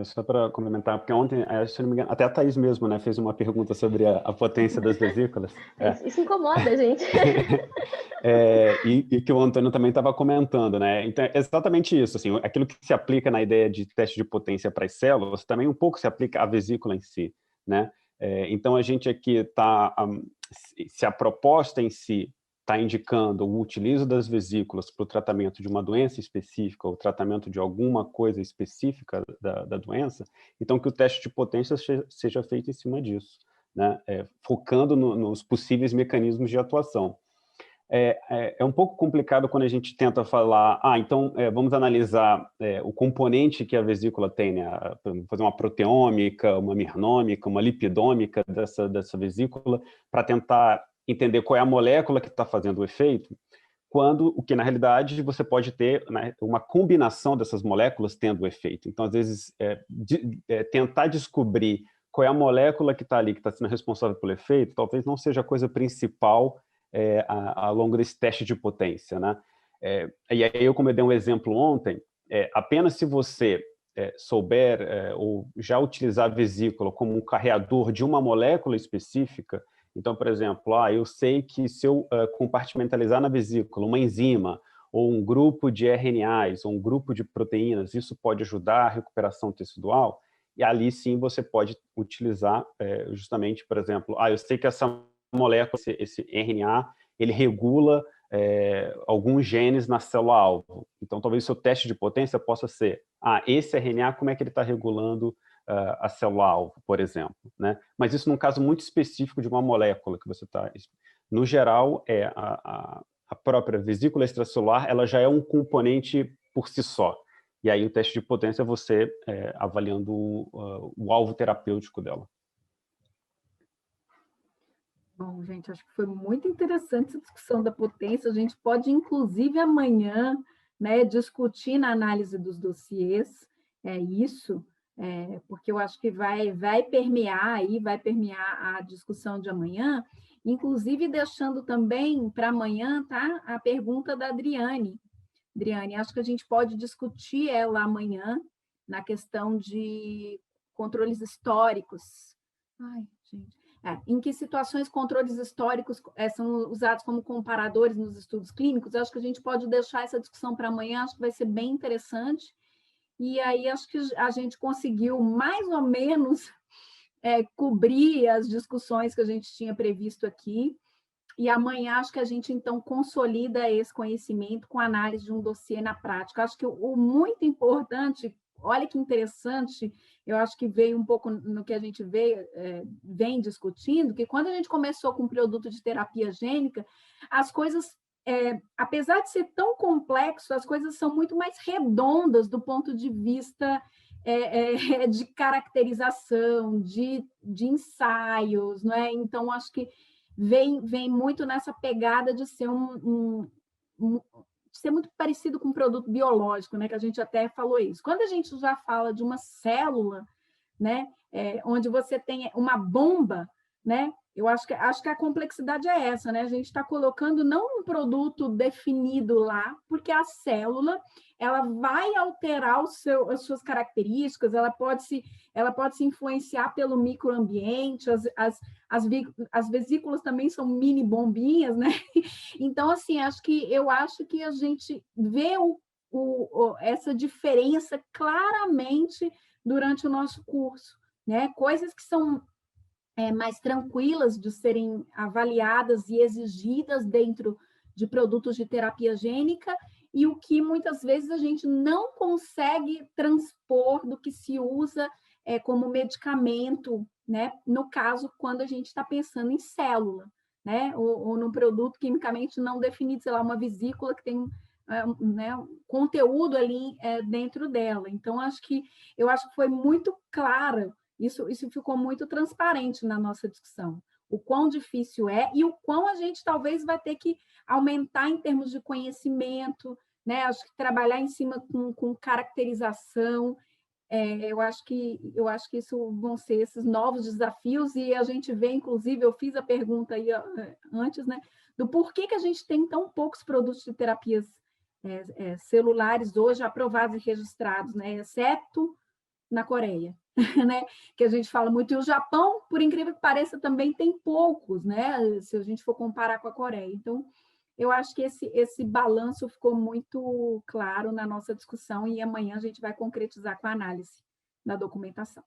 Só para complementar, porque ontem, se não me engano, até a Thaís mesmo, né, fez uma pergunta sobre a potência das vesículas. Isso incomoda a gente. E que o Antônio também estava comentando, né? Então, é exatamente isso, assim, aquilo que se aplica na ideia de teste de potência para as células, também um pouco se aplica à vesícula em si, né? Então, a gente aqui está, se a proposta em si está indicando o utilizo das vesículas para o tratamento de uma doença específica ou tratamento de alguma coisa específica da doença, então que o teste de potência seja feito em cima disso, né? Focando nos possíveis mecanismos de atuação. É um pouco complicado quando a gente tenta falar, então vamos analisar o componente que a vesícula tem, né? Fazer uma proteômica, uma mirnômica, uma lipidômica dessa vesícula para tentar entender qual é a molécula que está fazendo o efeito, o que na realidade você pode ter, né, uma combinação dessas moléculas tendo o efeito. Então, às vezes, tentar descobrir qual é a molécula que está ali, que está sendo responsável pelo efeito, talvez não seja a coisa principal ao longo desse teste de potência, né? E aí, como eu dei um exemplo ontem, apenas se você souber ou já utilizar a vesícula como um carreador de uma molécula específica, então, por exemplo, eu sei que se eu compartimentalizar na vesícula uma enzima ou um grupo de RNAs ou um grupo de proteínas, isso pode ajudar a recuperação tecidual, e ali sim você pode utilizar justamente, por exemplo, eu sei que essa molécula, esse RNA, ele regula alguns genes na célula-alvo. Então, talvez o seu teste de potência possa ser, esse RNA, como é que ele está regulando a célula-alvo, por exemplo, né? Mas isso num caso muito específico de uma molécula que você está... No geral, a própria vesícula extracelular, ela já é um componente por si só. E aí o teste de potência é você avaliando o alvo terapêutico dela. Bom, gente, acho que foi muito interessante essa discussão da potência. A gente pode, inclusive, amanhã, né, discutir na análise dos dossiês isso, porque eu acho que vai permear a discussão de amanhã, inclusive deixando também para amanhã, tá, a pergunta da Adriane. Adriane, acho que a gente pode discutir ela amanhã na questão de controles históricos. Ai, gente. Em que situações controles históricos são usados como comparadores nos estudos clínicos? Acho que a gente pode deixar essa discussão para amanhã, acho que vai ser bem interessante. E aí acho que a gente conseguiu mais ou menos cobrir as discussões que a gente tinha previsto aqui. E amanhã acho que a gente, então, consolida esse conhecimento com a análise de um dossiê na prática. Acho que o muito importante, olha que interessante, eu acho que veio um pouco no que a gente vem discutindo, que quando a gente começou com o produto de terapia gênica, as coisas, apesar de ser tão complexo, as coisas são muito mais redondas do ponto de vista de caracterização, de ensaios, não é? Então, acho que vem muito nessa pegada de ser de ser muito parecido com um produto biológico, né? Que a gente até falou isso. Quando a gente já fala de uma célula, né? Onde você tem uma bomba, né? Eu acho que a complexidade é essa, né? A gente está colocando não um produto definido lá, porque a célula ela vai alterar as suas características, ela pode se influenciar pelo microambiente, as vesículas também são mini bombinhas, né? Então, assim, eu acho que a gente vê essa diferença claramente durante o nosso curso, né? Coisas que são mais tranquilas de serem avaliadas e exigidas dentro de produtos de terapia gênica, e o que muitas vezes a gente não consegue transpor do que se usa como medicamento, né? No caso, quando a gente está pensando em célula, né? Ou num produto quimicamente não definido, sei lá, uma vesícula que tem né, conteúdo ali dentro dela. Então, eu acho que foi muito claro. Isso ficou muito transparente na nossa discussão. O quão difícil é e o quão a gente talvez vai ter que aumentar em termos de conhecimento, né? Acho que trabalhar em cima com caracterização. Eu acho que isso vão ser esses novos desafios, e a gente vê, inclusive, eu fiz a pergunta aí antes, né? Do porquê que a gente tem tão poucos produtos de terapias celulares hoje aprovados e registrados, né? Exceto na Coreia, né? Que a gente fala muito, e o Japão, por incrível que pareça, também tem poucos, né? Se a gente for comparar com a Coreia. Então, eu acho que esse balanço ficou muito claro na nossa discussão, e amanhã a gente vai concretizar com a análise da documentação.